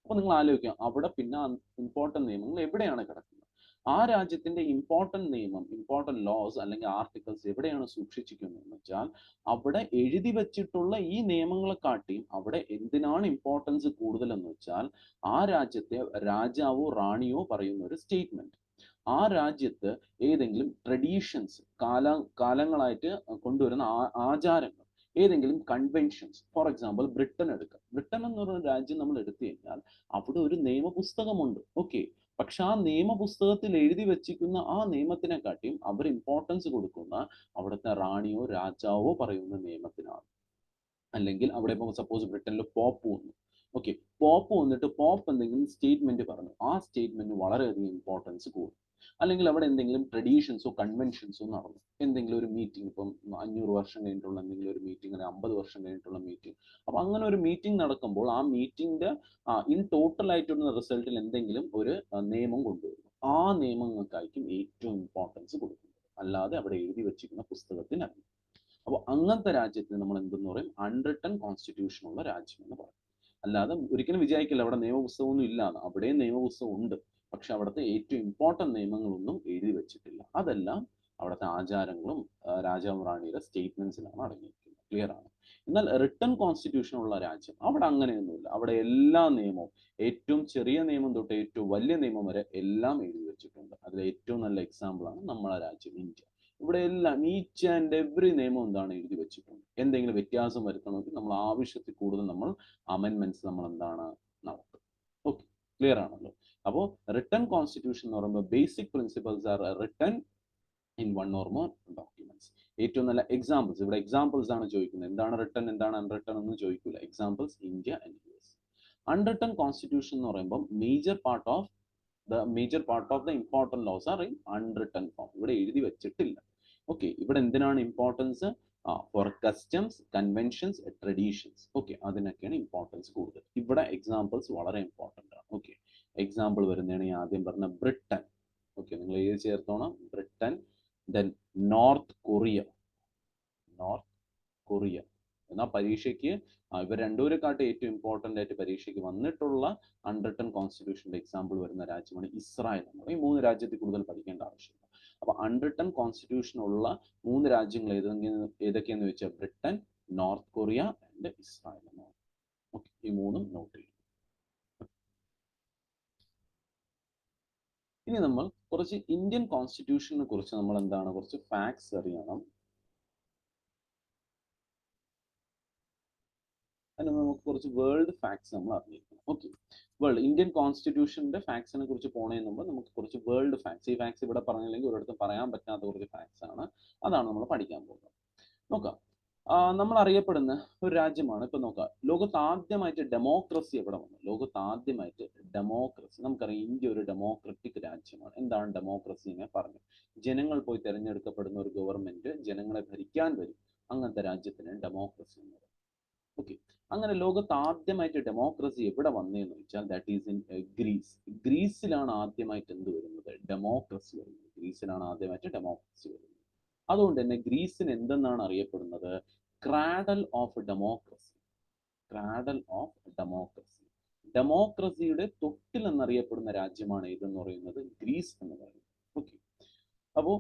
അപ്പൊ നിങ്ങൾ ആലോചിക്കാം, അവിടെ പിന്നെ ഇമ്പോർട്ടന്റ് നിയമങ്ങൾ എവിടെയാണ് കിടക്കുന്നത്? ആ രാജ്യത്തിന്റെ ഇമ്പോർട്ടന്റ് ലോസ് അല്ലെങ്കിൽ ആർട്ടിക്കിൾസ് എവിടെയാണ് സൂക്ഷിച്ചിരിക്കുന്നതെന്ന് വെച്ചാൽ അവിടെ എഴുതി വെച്ചിട്ടുള്ള ഈ നിയമങ്ങളെ കാട്ടിയും അവിടെ എന്തിനാണ് ഇമ്പോർട്ടൻസ് കൂടുതൽ എന്ന് വെച്ചാൽ ആ രാജ്യത്തെ രാജാവോ റാണിയോ പറയുന്ന ഒരു സ്റ്റേറ്റ്മെന്റ്, ആ രാജ്യത്ത് ഏതെങ്കിലും ട്രഡീഷൻസ്, കാലങ്ങളായിട്ട് കൊണ്ടുവരുന്ന ആചാരങ്ങൾ, ഏതെങ്കിലും കൺവെൻഷൻസ്. ഫോർ എക്സാമ്പിൾ ബ്രിട്ടൻ എടുക്കാം. ബ്രിട്ടൻ എന്ന് പറയുന്ന രാജ്യം നമ്മൾ എടുത്തു കഴിഞ്ഞാൽ അവിടെ ഒരു നിയമപുസ്തകമുണ്ട്. ഓക്കെ, പക്ഷെ ആ നിയമപുസ്തകത്തിൽ എഴുതി വെച്ചിരിക്കുന്ന ആ നിയമത്തിനെ കാട്ടിയും അവർ ഇമ്പോർട്ടൻസ് കൊടുക്കുന്ന അവിടുത്തെ റാണിയോ രാജാവോ പറയുന്ന നിയമത്തിനാണ്. അല്ലെങ്കിൽ അവിടെ ഇപ്പോൾ സപ്പോസ് ബ്രിട്ടനിൽ പോപ്പ് വന്നു. ഓക്കെ, പോപ്പ് വന്നിട്ട് പോപ്പ് എന്തെങ്കിലും സ്റ്റേറ്റ്മെന്റ് പറഞ്ഞു, ആ സ്റ്റേറ്റ്മെന്റ് വളരെയധികം ഇമ്പോർട്ടൻസ് കൂടും. അല്ലെങ്കിൽ അവിടെ എന്തെങ്കിലും ട്രഡീഷൻസോ കൺവെൻഷൻസോ നടന്നു, എന്തെങ്കിലും ഒരു മീറ്റിംഗ്, ഇപ്പം 500 വർഷം കഴിഞ്ഞിട്ടുള്ള എന്തെങ്കിലും ഒരു മീറ്റിംഗ്, അല്ലെങ്കിൽ 50 വർഷം കഴിഞ്ഞിട്ടുള്ള മീറ്റിംഗ്. അപ്പൊ അങ്ങനെ ഒരു മീറ്റിംഗ് നടക്കുമ്പോൾ ആ മീറ്റിംഗിന്റെ ഇൻ ടോട്ടൽ ആയിട്ടുള്ള റിസൾട്ടിൽ എന്തെങ്കിലും ഒരു നിയമം കൊണ്ടുവരും. ആ നിയമങ്ങൾക്കായിരിക്കും ഏറ്റവും ഇമ്പോർട്ടൻസ് കൊടുക്കുന്നത്, അല്ലാതെ അവിടെ എഴുതി വെച്ചിരിക്കുന്ന പുസ്തകത്തിനല്ല. അപ്പോൾ അങ്ങനത്തെ രാജ്യത്തിന് നമ്മൾ എന്തെന്ന് പറയും? അൺറിട്ടൺ കോൺസ്റ്റിറ്റ്യൂഷൻ ഉള്ള രാജ്യം എന്ന് പറയും. അല്ലാതെ ഒരിക്കലും വിചാരിക്കില്ല അവിടെ നിയമപുസ്തകമൊന്നും ഇല്ലാന്ന്. അവിടെയും നിയമപുസ്തകം ഉണ്ട്, പക്ഷെ അവിടുത്തെ ഏറ്റവും ഇമ്പോർട്ടന്റ് നിയമങ്ങളൊന്നും എഴുതി വെച്ചിട്ടില്ല. അതെല്ലാം അവിടുത്തെ ആചാരങ്ങളും രാജാവ് റാണിയുടെ സ്റ്റേറ്റ്മെന്റ്സിലാണ് അടങ്ങിയിരിക്കുന്നത്. ക്ലിയർ ആണ്? എന്നാൽ റിട്ടൺ കോൺസ്റ്റിറ്റ്യൂഷൻ ഉള്ള രാജ്യം അവിടെ അങ്ങനെയൊന്നുമില്ല. അവിടെ എല്ലാ നിയമവും, ഏറ്റവും ചെറിയ നിയമം തൊട്ട് ഏറ്റവും വലിയ നിയമം വരെ എല്ലാം എഴുതി വെച്ചിട്ടുണ്ട്. അതിൽ ഏറ്റവും നല്ല എക്സാമ്പിൾ ആണ് നമ്മളെ രാജ്യം ഇന്ത്യ. ഇവിടെ എല്ലാം ഈച്ച് ആൻഡ് എവറി നിയമം എന്താണ് എഴുതി വെച്ചിട്ടുണ്ട്. എന്തെങ്കിലും വ്യത്യാസം വരുത്തണമെങ്കിൽ നമ്മൾ ആവശ്യത്തിൽ കൂടുതൽ നമ്മൾ അമെൻമെന്റ്സ് നമ്മൾ എന്താണ് നടത്തും. ഓക്കെ, ക്ലിയർ ആണല്ലോ? അപ്പോൾ റിട്ടൺ കോൺസ്റ്റിറ്റ്യൂഷൻ എന്ന് പറയുമ്പോൾ basic principles are written in one or more documents. ഏറ്റവും നല്ല എക്സാമ്പിൾസ്, ഇവിടെ എക്സാമ്പിൾസ് ആണ് ചോദിക്കുന്നത്. എന്താണ് റിട്ടൺ, എന്താണ് അൺറിട്ടൺ എന്ന് ചോദിക്കില്ല. Examples India and US. Unwritten constitution എന്ന് പറയുമ്പോൾ major part of the important laws are in unwritten form. ഇവിടെ എഴുതി വെച്ചിട്ടില്ല. ഓക്കെ, ഇവിടെ എന്തിനാണ് importance? For customs, conventions, traditions. Okay, അതിനൊക്കെയാണ് ഇമ്പോർട്ടൻസ് കൂടുതൽ. ഇവിടെ എക്സാമ്പിൾസ് വളരെ ഇമ്പോർട്ടൻ്റ് ആണ്. ഓക്കെ, എക്സാമ്പിൾ വരുന്നതാണ് ഈ ആദ്യം പറഞ്ഞ ബ്രിട്ടൻ. ഓക്കെ, നിങ്ങൾ ഏത് ചേർത്തോണം? ബ്രിട്ടൻ. Then north Korea. എന്നാൽ പരീക്ഷയ്ക്ക് ഇവർ രണ്ടുപേരെക്കാട്ടും ഏറ്റവും ഇമ്പോർട്ടൻ്റ് ആയിട്ട് പരീക്ഷയ്ക്ക് വന്നിട്ടുള്ള അൺറിട്ടൺ കോൺസ്റ്റിറ്റ്യൂഷന്റെ എക്സാമ്പിൾ വരുന്ന രാജ്യമാണ് ഇസ്രായേൽ. ഈ 3 രാജ്യത്തിൽ കൂടുതൽ പഠിക്കേണ്ട ആവശ്യമില്ല. അപ്പൊ അൺറിട്ടൺ കോൺസ്റ്റിറ്റ്യൂഷൻ ഉള്ള 3 രാജ്യങ്ങൾ ഏതൊക്കെയെന്ന് വെച്ചാൽ Britain, north Korea and Israel എന്നാണ്. ഓക്കെ, ഈ മൂന്നും നോട്ട് ചെയ്യും. ഇനി നമ്മൾ കുറച്ച് ഇന്ത്യൻ കോൺസ്റ്റിറ്റ്യൂഷനെ കുറിച്ച് നമ്മൾ എന്താണ് കുറച്ച് ഫാക്ട്സ് അറിയണം. അതിന് നമുക്ക് കുറച്ച് വേൾഡ് ഫാക്ട്സ് നമ്മൾ അറിഞ്ഞിരിക്കണം. ഓക്കെ, വേൾഡ് ഇന്ത്യൻ കോൺസ്റ്റിറ്റ്യൂഷന്റെ ഫാക്ട്സിനെ കുറിച്ച് പോണതിന് മുമ്പ് നമുക്ക് കുറച്ച് വേൾഡ് ഫാക്ട്സ്, ഈ ഫാക്ട്സ് ഇവിടെ പറഞ്ഞില്ലെങ്കിൽ ഒരിടത്തും പറയാൻ പറ്റാത്ത കുറച്ച് ഫാക്ട്സ് ആണ്, അതാണ് നമ്മൾ പഠിക്കാൻ പോകുന്നത്. നോക്കാം, നമ്മൾ അറിയപ്പെടുന്ന ഒരു രാജ്യമാണ്. ഇപ്പൊ നോക്കാം, ലോകത്ത് ആദ്യമായിട്ട് ഡെമോക്രസി എവിടെ വന്നു? ലോകത്ത് ആദ്യമായിട്ട് ഡെമോക്രസി, നമുക്കറിയാം ഇന്ത്യ ഒരു ഡെമോക്രറ്റിക് രാജ്യമാണ്. എന്താണ് ഡെമോക്രസി എന്ന് പറഞ്ഞു? ജനങ്ങൾ പോയി തിരഞ്ഞെടുക്കപ്പെടുന്ന ഒരു ഗവൺമെന്റ് ജനങ്ങളെ ഭരിക്കാൻ വരും, അങ്ങനത്തെ രാജ്യത്തിന് ഡെമോക്രസി എന്ന് പറയും. ഓക്കെ, അങ്ങനെ ലോകത്ത് ആദ്യമായിട്ട് ഡെമോക്രസി എവിടെ വന്നതെന്ന് വെച്ചാൽ ദാറ്റ് ഈസ് ഇൻ ഗ്രീസ്. ഗ്രീസിലാണ് ആദ്യമായിട്ട് എന്ത് വരുന്നത്? ഡെമോക്രസി വരുന്നത്. ഗ്രീസിലാണ് ആദ്യമായിട്ട് ഡെമോക്രസി വരുന്നത്. അതുകൊണ്ട് തന്നെ ഗ്രീസിന് എന്തെന്നാണ് അറിയപ്പെടുന്നത്? Cradle of democracy. Cradle of democracy, ഡെമോക്രസിയുടെ തൊട്ടിൽ എന്നറിയപ്പെടുന്ന രാജ്യമാണ് ഏതെന്ന് പറയുന്നത്? ഗ്രീസ് എന്ന് പറയുന്നത്. ഓക്കെ, അപ്പോൾ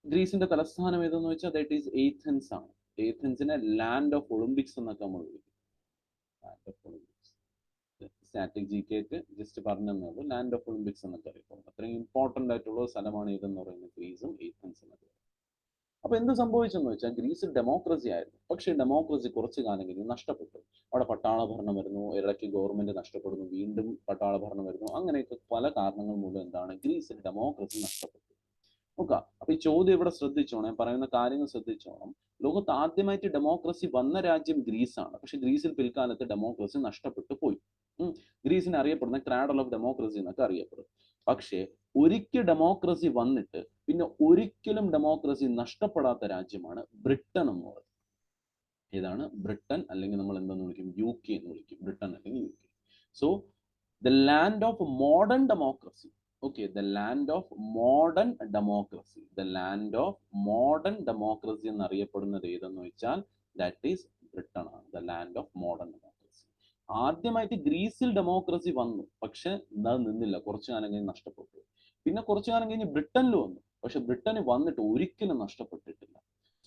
ഗ്രീസിന്റെ തലസ്ഥാനം ഏതെന്ന് വെച്ചാൽ ദാറ്റ് ഈസ് ഏഥൻസ് ആണ്. ഏഥൻസിനെ ലാൻഡ് ഓഫ് ഒളിമ്പിക്സ് എന്നൊക്കെ നമ്മൾ വിളിക്കും. Land of Olympics, static G കെക്ക് ജസ്റ്റ് പറഞ്ഞത് ലാൻഡ് ഓഫ് ഒളിമ്പിക്സ് എന്നൊക്കെ അറിയപ്പെടുന്നത്. അത്രയും ഇമ്പോർട്ടന്റ് ആയിട്ടുള്ള സ്ഥലമാണ് ഏതെന്ന് പറയുന്നത്? ഗ്രീസും ഏഥൻസ് എന്നൊക്കെ. അപ്പൊ എന്ത് സംഭവിച്ചെന്ന് വെച്ചാൽ ഗ്രീസിൽ ഡെമോക്രസി ആയിരുന്നു, പക്ഷേ ഡെമോക്രസി കുറച്ചു കാലം കഴിഞ്ഞ് നഷ്ടപ്പെട്ടു. അവിടെ പട്ടാള ഭരണം വരുന്നു, ഇടയ്ക്ക് ഗവൺമെന്റ് നഷ്ടപ്പെടുന്നു, വീണ്ടും പട്ടാള ഭരണം വരുന്നു. അങ്ങനെയൊക്കെ പല കാരണങ്ങൾ മൂലം എന്താണ് ഗ്രീസിൽ ഡെമോക്രസി നഷ്ടപ്പെട്ടു. നോക്കാം, അപ്പൊ ഈ ചോദ്യം ഇവിടെ ശ്രദ്ധിച്ചോണം, പറയുന്ന കാര്യങ്ങൾ ശ്രദ്ധിച്ചോണം. ലോകത്ത് ആദ്യമായിട്ട് ഡെമോക്രസി വന്ന രാജ്യം ഗ്രീസാണ്, പക്ഷെ ഗ്രീസിൽ പിൽക്കാലത്ത് ഡെമോക്രസി നഷ്ടപ്പെട്ടു പോയി. ഗ്രീസിനെ അറിയപ്പെടുന്ന ക്രാഡൽ ഓഫ് ഡെമോക്രസി എന്നൊക്കെ അറിയപ്പെടും. പക്ഷേ ഒരിക്കൽ ഡെമോക്രസി വന്നിട്ട് പിന്നെ ഒരിക്കലും ഡെമോക്രസി നഷ്ടപ്പെടാത്ത രാജ്യമാണ് ബ്രിട്ടൻ എന്ന് പറയുന്നത്. ഏതാണ്? ബ്രിട്ടൻ, അല്ലെങ്കിൽ നമ്മൾ എന്തെന്ന് വിളിക്കും? യു കെ എന്ന് വിളിക്കും. ബ്രിട്ടൻ അല്ലെങ്കിൽ U K. So the land of modern democracy. Okay, the land of modern democracy, the land of modern democracy എന്നറിയപ്പെടുന്നത് ഏതെന്ന് വെച്ചാൽ ദാറ്റ് ഈസ് ബ്രിട്ടൻ ആണ്. The land of modern democracy. ആദ്യമായിട്ട് ഗ്രീസിൽ ഡെമോക്രസി വന്നു, പക്ഷെ എന്താ നിന്നില്ല, കുറച്ചു കാലം കഴിഞ്ഞ് നഷ്ടപ്പെട്ടു. പിന്നെ കുറച്ചു കാലം കഴിഞ്ഞ് ബ്രിട്ടനിൽ വന്നു, പക്ഷെ ബ്രിട്ടന് വന്നിട്ട് ഒരിക്കലും നഷ്ടപ്പെട്ടിട്ടില്ല.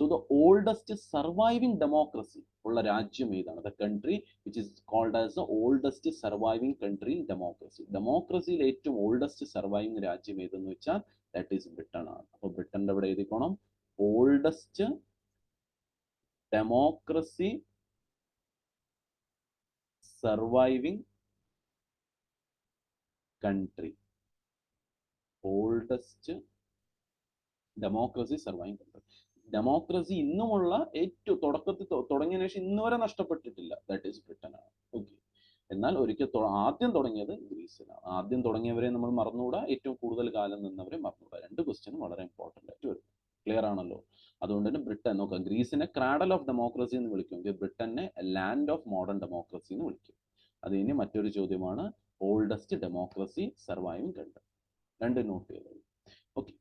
So the oldest surviving democracy ഉള്ള രാജ്യം ഏതാണ്? The country which is called as the oldest surviving country in democracy. ഡെമോക്രസിയിൽ ഏറ്റവും ഓൾഡസ്റ്റ് സർവൈവിംഗ് രാജ്യം ഏതെന്ന് വെച്ചാൽ ദാറ്റ് ഈസ് ബ്രിട്ടൻ ആണ്. അപ്പൊ ബ്രിട്ടന്റെ അവിടെ എഴുതിക്കോണം, oldest democracy surviving country. Oldest democracy surviving country. Democracy ഇന്നുമുള്ള ഏറ്റവും തുടക്കത്തിൽ തുടങ്ങിയ ശേഷം ഇന്ന് വരെ നഷ്ടപ്പെട്ടിട്ടില്ല, ദാറ്റ് ഈസ് ബ്രിട്ടൻ ആണ്. ഓക്കെ, എന്നാൽ ഒരിക്കൽ ആദ്യം തുടങ്ങിയത് ഗ്രീസിലാണ്. ആദ്യം തുടങ്ങിയവരെ നമ്മൾ മറന്നുകൂടാ, ഏറ്റവും കൂടുതൽ കാലം നിന്നവരെ മറന്നുകൂടാ. രണ്ട് ക്വസ്റ്റ്യനും വളരെ ഇമ്പോർട്ടന്റ് ആയിട്ട് വരും. ക്ലിയർ ആണല്ലോ? അതുകൊണ്ട് തന്നെ ബ്രിട്ടൻ നോക്കാം, ഗ്രീസിനെ ക്രാഡൽ ഓഫ് ഡെമോക്രസി എന്ന് വിളിക്കുമെങ്കിൽ ബ്രിട്ടനെ ലാൻഡ് ഓഫ് മോഡേൺ ഡെമോക്രസി എന്ന് വിളിക്കും. അത് ഇനി മറ്റൊരു ചോദ്യമാണ്, ഓൾഡസ്റ്റ് ഡെമോക്രസി സർവൈവിംഗ് കൺട്രി. രണ്ട് നോട്ട് ചെയ്തത്. ഓക്കെ,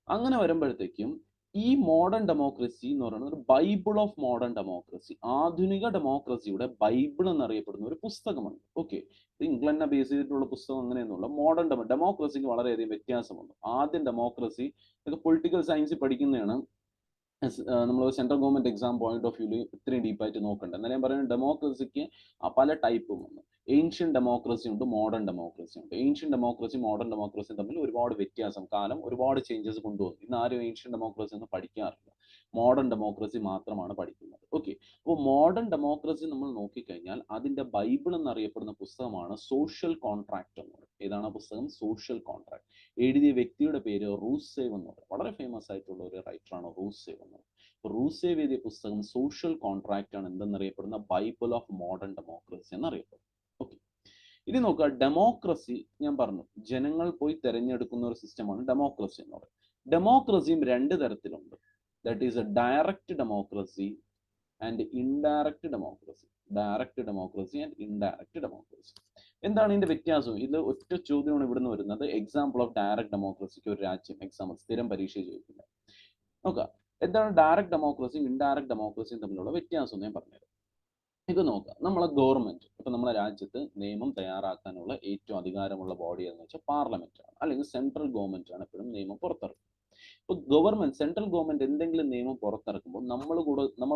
അങ്ങനെ വരുമ്പോഴത്തേക്കും ഈ മോഡേൺ ഡെമോക്രസി എന്ന് പറയുന്നത് ഒരു ബൈബിൾ ഓഫ് മോഡേൺ ഡെമോക്രസി, ആധുനിക ഡെമോക്രസിയുടെ ബൈബിൾ എന്നറിയപ്പെടുന്ന ഒരു പുസ്തകമാണ്. ഓക്കെ, ഇംഗ്ലണ്ടിനെ ബേസ് ചെയ്തിട്ടുള്ള പുസ്തകം അങ്ങനെയൊന്നുമില്ല. മോഡേൺ ഡെമോക്രസിക്ക് വളരെയധികം വ്യത്യാസമുണ്ട്. ആദ്യം ഡെമോക്രസി ഇതൊക്കെ പൊളിറ്റിക്കൽ സയൻസിൽ പഠിക്കുന്നതാണ്. നമ്മൾ central government exam point of വ്യൂവിൽ ഇത്രയും ഡീപ്പായിട്ട് നോക്കണ്ട. എന്നാലും ഞാൻ പറയുന്നത് ഡെമോക്രസിക്ക് പല ടൈപ്പും ഉണ്ട്. ഏൻഷ്യൻ ഡെമോക്രസി ഉണ്ട്, മോഡേൺ ഡെമോക്രസി ഉണ്ട്. ഏൻഷ്യൻ ഡെമോക്രസി മോഡേൺ ഡെമോക്രസി തമ്മിൽ ഒരുപാട് വ്യത്യാസം, കാലം ഒരുപാട് ചേഞ്ചസ് കൊണ്ടുവന്നു. ഇന്ന് ആരും ഏൻഷ്യൻ ഡെമോക്രസി ഒന്നും പഠിക്കാറില്ല, മോഡേൺ ഡെമോക്രസി മാത്രമാണ് പഠിക്കുന്നത്. ഓക്കെ, അപ്പോൾ മോഡേൺ ഡെമോക്രസി നമ്മൾ നോക്കിക്കഴിഞ്ഞാൽ അതിന്റെ ബൈബിൾ എന്നറിയപ്പെടുന്ന പുസ്തകമാണ് സോഷ്യൽ കോൺട്രാക്ട് എന്ന് പറയും. ഏതാണ് പുസ്തകം? Social contract. എഴുതിയ വ്യക്തിയുടെ പേര് റൂസേവ് എന്ന് പറയും. വളരെ ഫേമസ് ആയിട്ടുള്ള ഒരു റൈറ്ററാണ് റൂസേവ് എന്ന് പറയും. റൂസേവ് എഴുതിയ പുസ്തകം സോഷ്യൽ കോൺട്രാക്ട് ആണ് എന്തെന്നറിയപ്പെടുന്ന ബൈബിൾ ഓഫ് മോഡേൺ ഡെമോക്രസി എന്നറിയപ്പെടും. ഓക്കെ, ഇനി നോക്കുക, ഡെമോക്രസി ഞാൻ പറഞ്ഞു ജനങ്ങൾ പോയി തിരഞ്ഞെടുക്കുന്ന ഒരു സിസ്റ്റമാണ് ഡെമോക്രസി എന്ന് പറയുന്നത്. ഡെമോക്രസിയും രണ്ട് തരത്തിലുണ്ട്. That is A direct democracy and indirect democracy. Direct democracy and indirect democracy. എന്താണ് ഇതിന്റെ വ്യത്യാസം? ഇത് ഒറ്റ ചോദ്യമാണ് ഇവിടുന്ന് വരുന്നത്. എക്സാമ്പിൾ ഓഫ് ഡയറക്റ്റ് ഡെമോക്രസിക്ക് ഒരു രാജ്യം എക്സാമ്പിൾ സ്ഥിരം പരീക്ഷ ചോദിക്കുന്നത്. നോക്കാം, എന്താണ് ഡയറക്റ്റ് ഡെമോക്രസിയും ഇൻഡയറക്റ്റ് ഡെമോക്രസിയും തമ്മിലുള്ള വ്യത്യാസം ഞാൻ പറഞ്ഞുതരാം. ഇത് നോക്കാം, നമ്മളെ ഗവൺമെന്റ്, ഇപ്പൊ നമ്മുടെ രാജ്യത്ത് നിയമം തയ്യാറാക്കാനുള്ള ഏറ്റവും അധികാരമുള്ള ബോഡി എന്ന് വെച്ചാൽ പാർലമെന്റ് ആണ്, അല്ലെങ്കിൽ സെൻട്രൽ ഗവൺമെന്റ് ആണ് എപ്പോഴും നിയമം പുറത്തിറക്കുന്നത്. ഇപ്പൊ ഗവൺമെന്റ്, സെൻട്രൽ ഗവൺമെന്റ് എന്തെങ്കിലും നിയമം പുറത്തിറക്കുമ്പോൾ നമ്മൾ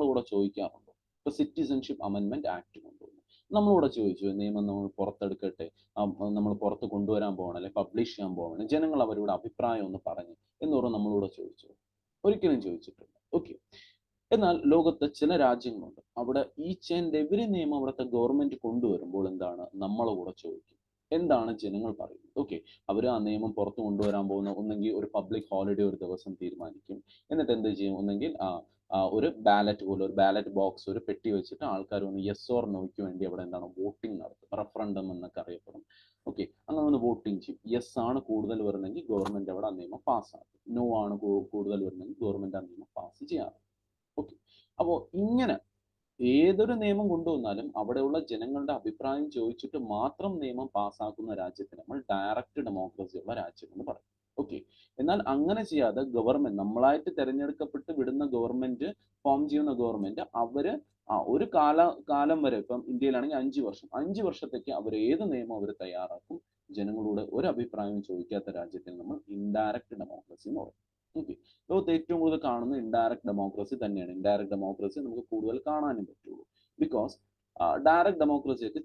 കൂടെ ചോദിക്കാറുണ്ട്, ഇപ്പൊ സിറ്റിസൺഷിപ്പ് അമെൻമെന്റ് ആക്ട് കൊണ്ടുവന്നു. നമ്മളോട് ചോദിച്ചു നിയമം നമ്മൾ പുറത്തെടുക്കട്ടെ, നമ്മൾ പുറത്ത് കൊണ്ടുവരാൻ പോകണം അല്ലെങ്കിൽ പബ്ലിഷ് ചെയ്യാൻ പോകണം, ജനങ്ങൾ അവരുടെ അഭിപ്രായം ഒന്ന് പറഞ്ഞു എന്ന് പറഞ്ഞ് നമ്മളോട് ചോദിച്ചു? ഒരിക്കലും ചോദിച്ചിട്ടില്ല. ഓക്കെ. എന്നാൽ ലോകത്ത് ചില രാജ്യങ്ങളുണ്ട്, അവിടെ ഈച്ച് ആൻഡ് എവരി നിയമം അവിടുത്തെ ഗവൺമെന്റ് കൊണ്ടുവരുമ്പോൾ എന്താണ്, നമ്മളെ കൂടെ ചോദിക്കും എന്താണ് ജനങ്ങൾ പറയുന്നത്. ഓക്കെ. അവർ ആ നിയമം പുറത്ത് കൊണ്ടുവരാൻ പോകുന്ന ഒന്നെങ്കിൽ ഒരു പബ്ലിക് ഹോളിഡേ ഒരു ദിവസം തീരുമാനിക്കും. എന്നിട്ട് എന്ത് ചെയ്യും, ഒന്നെങ്കിൽ ഒരു ബാലറ്റ് പോലെ ഒരു ബാലറ്റ് ബോക്സ്, ഒരു പെട്ടി വെച്ചിട്ട് ആൾക്കാർ ഒന്ന് യെസ് ഓർ നോയ്ക്ക് വേണ്ടി അവിടെ എന്താണ് വോട്ടിംഗ് നടത്തും, റെഫറൻഡം എന്നൊക്കെ അറിയപ്പെടും. ഓക്കെ. അങ്ങനെ ഒന്ന് വോട്ടിംഗ് ചെയ്യും. യെസ് ആണ് കൂടുതൽ വരുന്നെങ്കിൽ ഗവൺമെന്റ് അവിടെ ആ നിയമം പാസ്സാക്കും, നോ ആണ് കൂടുതൽ വരുന്നെങ്കിൽ ഗവൺമെന്റ് ആ നിയമം പാസ് ചെയ്യാറ്. ഓക്കെ. അപ്പോൾ ഇങ്ങനെ ഏതൊരു നിയമം കൊണ്ടുവന്നാലും അവിടെയുള്ള ജനങ്ങളുടെ അഭിപ്രായം ചോദിച്ചിട്ട് മാത്രം നിയമം പാസ്സാക്കുന്ന രാജ്യത്തിന് നമ്മൾ ഡയറക്റ്റ് ഡെമോക്രസി ഉള്ള രാജ്യം എന്ന് പറയും. ഓക്കെ. എന്നാൽ അങ്ങനെ ചെയ്യാതെ ഗവൺമെന്റ് നമ്മളായിട്ട് തിരഞ്ഞെടുക്കപ്പെട്ട് വിടുന്ന ഗവൺമെന്റ്, ഫോം ചെയ്യുന്ന ഗവൺമെന്റ്, അവര് ഒരു കാലം വരെ, ഇപ്പം ഇന്ത്യയിലാണെങ്കിൽ 5 വർഷം, 5 വർഷത്തേക്ക് അവർ ഏത് നിയമം അവർ തയ്യാറാക്കും, ജനങ്ങളോട് ഒരു അഭിപ്രായം ചോദിക്കാത്ത രാജ്യത്തിന് നമ്മൾ ഇൻഡയറക്റ്റ് ഡെമോക്രസി എന്ന് പറയും. ഓക്കെ. ലോകത്ത് ഏറ്റവും കൂടുതൽ കാണുന്നത് ഇൻഡയറക്റ്റ് ഡെമോക്രസി തന്നെയാണ്. ഇൻഡയറക്റ്റ് ഡെമോക്രസി നമുക്ക് കൂടുതൽ കാണാനും പറ്റുള്ളൂ. ബിക്കോസ് ഡയറക്റ്റ് ഡെമോക്രസിയൊക്കെ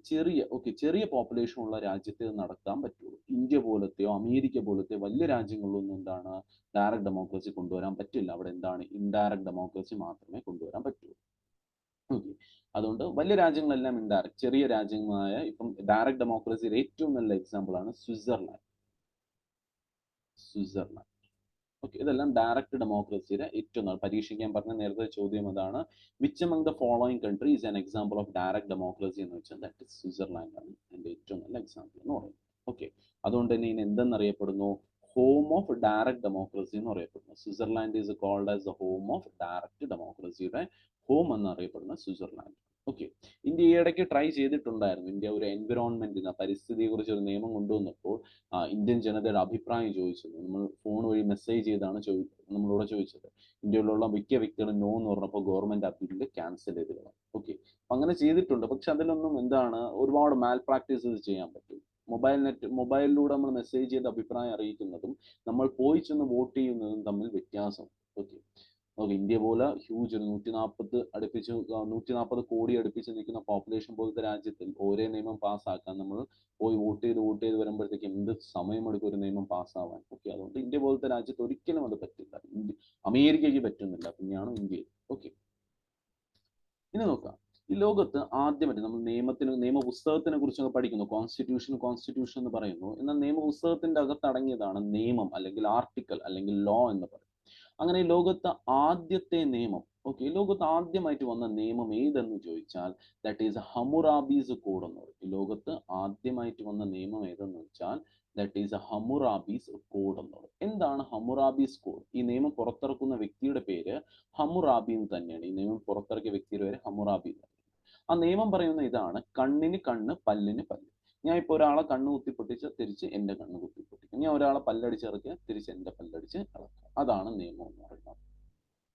ചെറിയ പോപ്പുലേഷൻ ഉള്ള രാജ്യത്ത് നടത്താൻ പറ്റുള്ളൂ. ഇന്ത്യ പോലത്തെയോ അമേരിക്ക പോലത്തെയോ വലിയ രാജ്യങ്ങളിലൊന്നും എന്താണ് ഡയറക്റ്റ് ഡെമോക്രസി കൊണ്ടുവരാൻ പറ്റില്ല. അവിടെ എന്താണ് ഇൻഡയറക്റ്റ് ഡെമോക്രസി മാത്രമേ കൊണ്ടുവരാൻ പറ്റുള്ളൂ. ഓക്കെ. അതുകൊണ്ട് വലിയ രാജ്യങ്ങളെല്ലാം ഇൻഡയറക്റ്റ്, ചെറിയ രാജ്യങ്ങളായ ഇപ്പം ഡയറക്റ്റ് ഡെമോക്രസിയുടെ ഏറ്റവും നല്ല എക്സാമ്പിൾ ആണ് സ്വിറ്റ്സർലാൻഡ്. ഓക്കെ. ഇതെല്ലാം ഡയറക്റ്റ് ഡെമോക്രസിയുടെ ഏറ്റവും നല്ല, പരീക്ഷിക്കാൻ പറഞ്ഞ നേരത്തെ ചോദ്യം അതാണ്, which among the following country is an example of direct democracy എന്ന് വെച്ചാൽ ദാറ്റ് ഇസ് സ്വിറ്റ്സർലാൻഡ് ആണ് എൻ്റെ ഏറ്റവും നല്ല എക്സാമ്പിൾ എന്ന് പറയുന്നത്. ഓക്കെ. അതുകൊണ്ട് തന്നെ ഇതിന് എന്തെന്നറിയപ്പെടുന്നു, ഹോം ഓഫ് ഡയറക്റ്റ് ഡെമോക്രസി എന്ന് അറിയപ്പെടുന്നു. Switzerland is called as the home of direct ഡെമോക്രസിയുടെ ഹോം എന്നറിയപ്പെടുന്ന സ്വിറ്റ്സർലാൻഡ്. ഓക്കെ. ഇന്ത്യ ഈ ഇടയ്ക്ക് ട്രൈ ചെയ്തിട്ടുണ്ടായിരുന്നു. ഇന്ത്യ ഒരു എൻവിറോൺമെന്റിന്, പരിസ്ഥിതിയെ കുറിച്ച് ഒരു നിയമം കൊണ്ടുവന്നപ്പോൾ ഇന്ത്യൻ ജനതയുടെ അഭിപ്രായം ചോദിച്ചത്, നമ്മൾ ഫോൺ വഴി മെസ്സേജ് ചെയ്താണ് നമ്മളോട് ചോദിച്ചത്. ഇന്ത്യയിലുള്ള മിക്ക വ്യക്തികളും നോ എന്ന് പറഞ്ഞപ്പോൾ ഗവൺമെന്റ് ആ ബില്ല് ക്യാൻസൽ ചെയ്ത് കളഞ്ഞു. ഓക്കെ. അങ്ങനെ ചെയ്തിട്ടുണ്ട്. പക്ഷെ അതിലൊന്നും എന്താണ്, ഒരുപാട് മാൽ പ്രാക്ടീസസ് ചെയ്യാൻ പറ്റും. മൊബൈലിലൂടെ നമ്മൾ മെസ്സേജ് ചെയ്ത് അഭിപ്രായം അറിയിക്കുന്നതും നമ്മൾ പോയി ചെന്ന് വോട്ട് ചെയ്യുന്നതും തമ്മിൽ വ്യത്യാസം. ഓക്കെ. ഇന്ത്യ പോലെ ഹ്യൂജ് ഒരു 140 കോടി അടുപ്പിച്ച് നിൽക്കുന്ന പോപ്പുലേഷൻ പോലത്തെ രാജ്യത്തിൽ ഒരേ നിയമം പാസ്സാക്കാൻ നമ്മൾ പോയി വോട്ട് ചെയ്ത് വരുമ്പോഴത്തേക്ക് എന്ത് സമയമെടുക്കും ഒരു നിയമം പാസ്സാവാൻ. ഓക്കെ. അതുകൊണ്ട് ഇന്ത്യ പോലത്തെ രാജ്യത്ത് ഒരിക്കലും അത് പറ്റില്ല. അമേരിക്കയ്ക്ക് പറ്റുന്നില്ല, പിന്നെയാണ് ഇന്ത്യയിൽ. ഓക്കെ. ഇനി നോക്കാം, ഈ ലോകത്ത് ആദ്യമായിട്ട് നമ്മൾ നിയമപുസ്തകത്തിനെ കുറിച്ചൊക്കെ പഠിക്കുന്നു. കോൺസ്റ്റിറ്റ്യൂഷൻ എന്ന് പറയുന്നു. എന്നാൽ നിയമപുസ്തകത്തിന്റെ അകത്ത് അടങ്ങിയതാണ് നിയമം അല്ലെങ്കിൽ ആർട്ടിക്കിൾ അല്ലെങ്കിൽ ലോ എന്ന് പറയും. അങ്ങനെ ലോകത്ത് ആദ്യത്തെ നിയമം, ഓക്കെ, ലോകത്ത് ആദ്യമായിട്ട് വന്ന നിയമം ഏതെന്ന് ചോദിച്ചാൽ ദാറ്റ് ഈസ് ഹമ്മുറാബീസ് കോഡ് എന്ന് പറയും. ലോകത്ത് ആദ്യമായിട്ട് വന്ന നിയമം ഏതെന്ന് വെച്ചാൽ ദാറ്റ് ഈസ് ഹമ്മുറാബീസ് കോഡ് എന്ന് പറയും. എന്താണ് ഹമ്മുറാബീസ് കോഡ്? ഈ നിയമം പുറത്തിറക്കുന്ന വ്യക്തിയുടെ പേര് ഹമ്മുറാബി എന്ന് തന്നെയാണ്. ഈ നിയമം പുറത്തിറക്കിയ വ്യക്തിയുടെ പേര് ഹമ്മുറാബി. ആ നിയമം പറയുന്ന ഇതാണ്, കണ്ണിന് കണ്ണ്, പല്ലിന് പല്ല്. ഞാൻ ഇപ്പോൾ ഒരാളെ കണ്ണ് കുത്തിപ്പൊട്ടിച്ച് തിരിച്ച് എൻ്റെ കണ്ണ് കുത്തിപ്പൊട്ടിക്കും. ഞാൻ ഒരാളെ പല്ലടിച്ചിറക്കുക, തിരിച്ച് എൻ്റെ പല്ലടിച്ച് ഇളക്കുക. അതാണ് നിയമം എന്ന് പറയുന്നത്.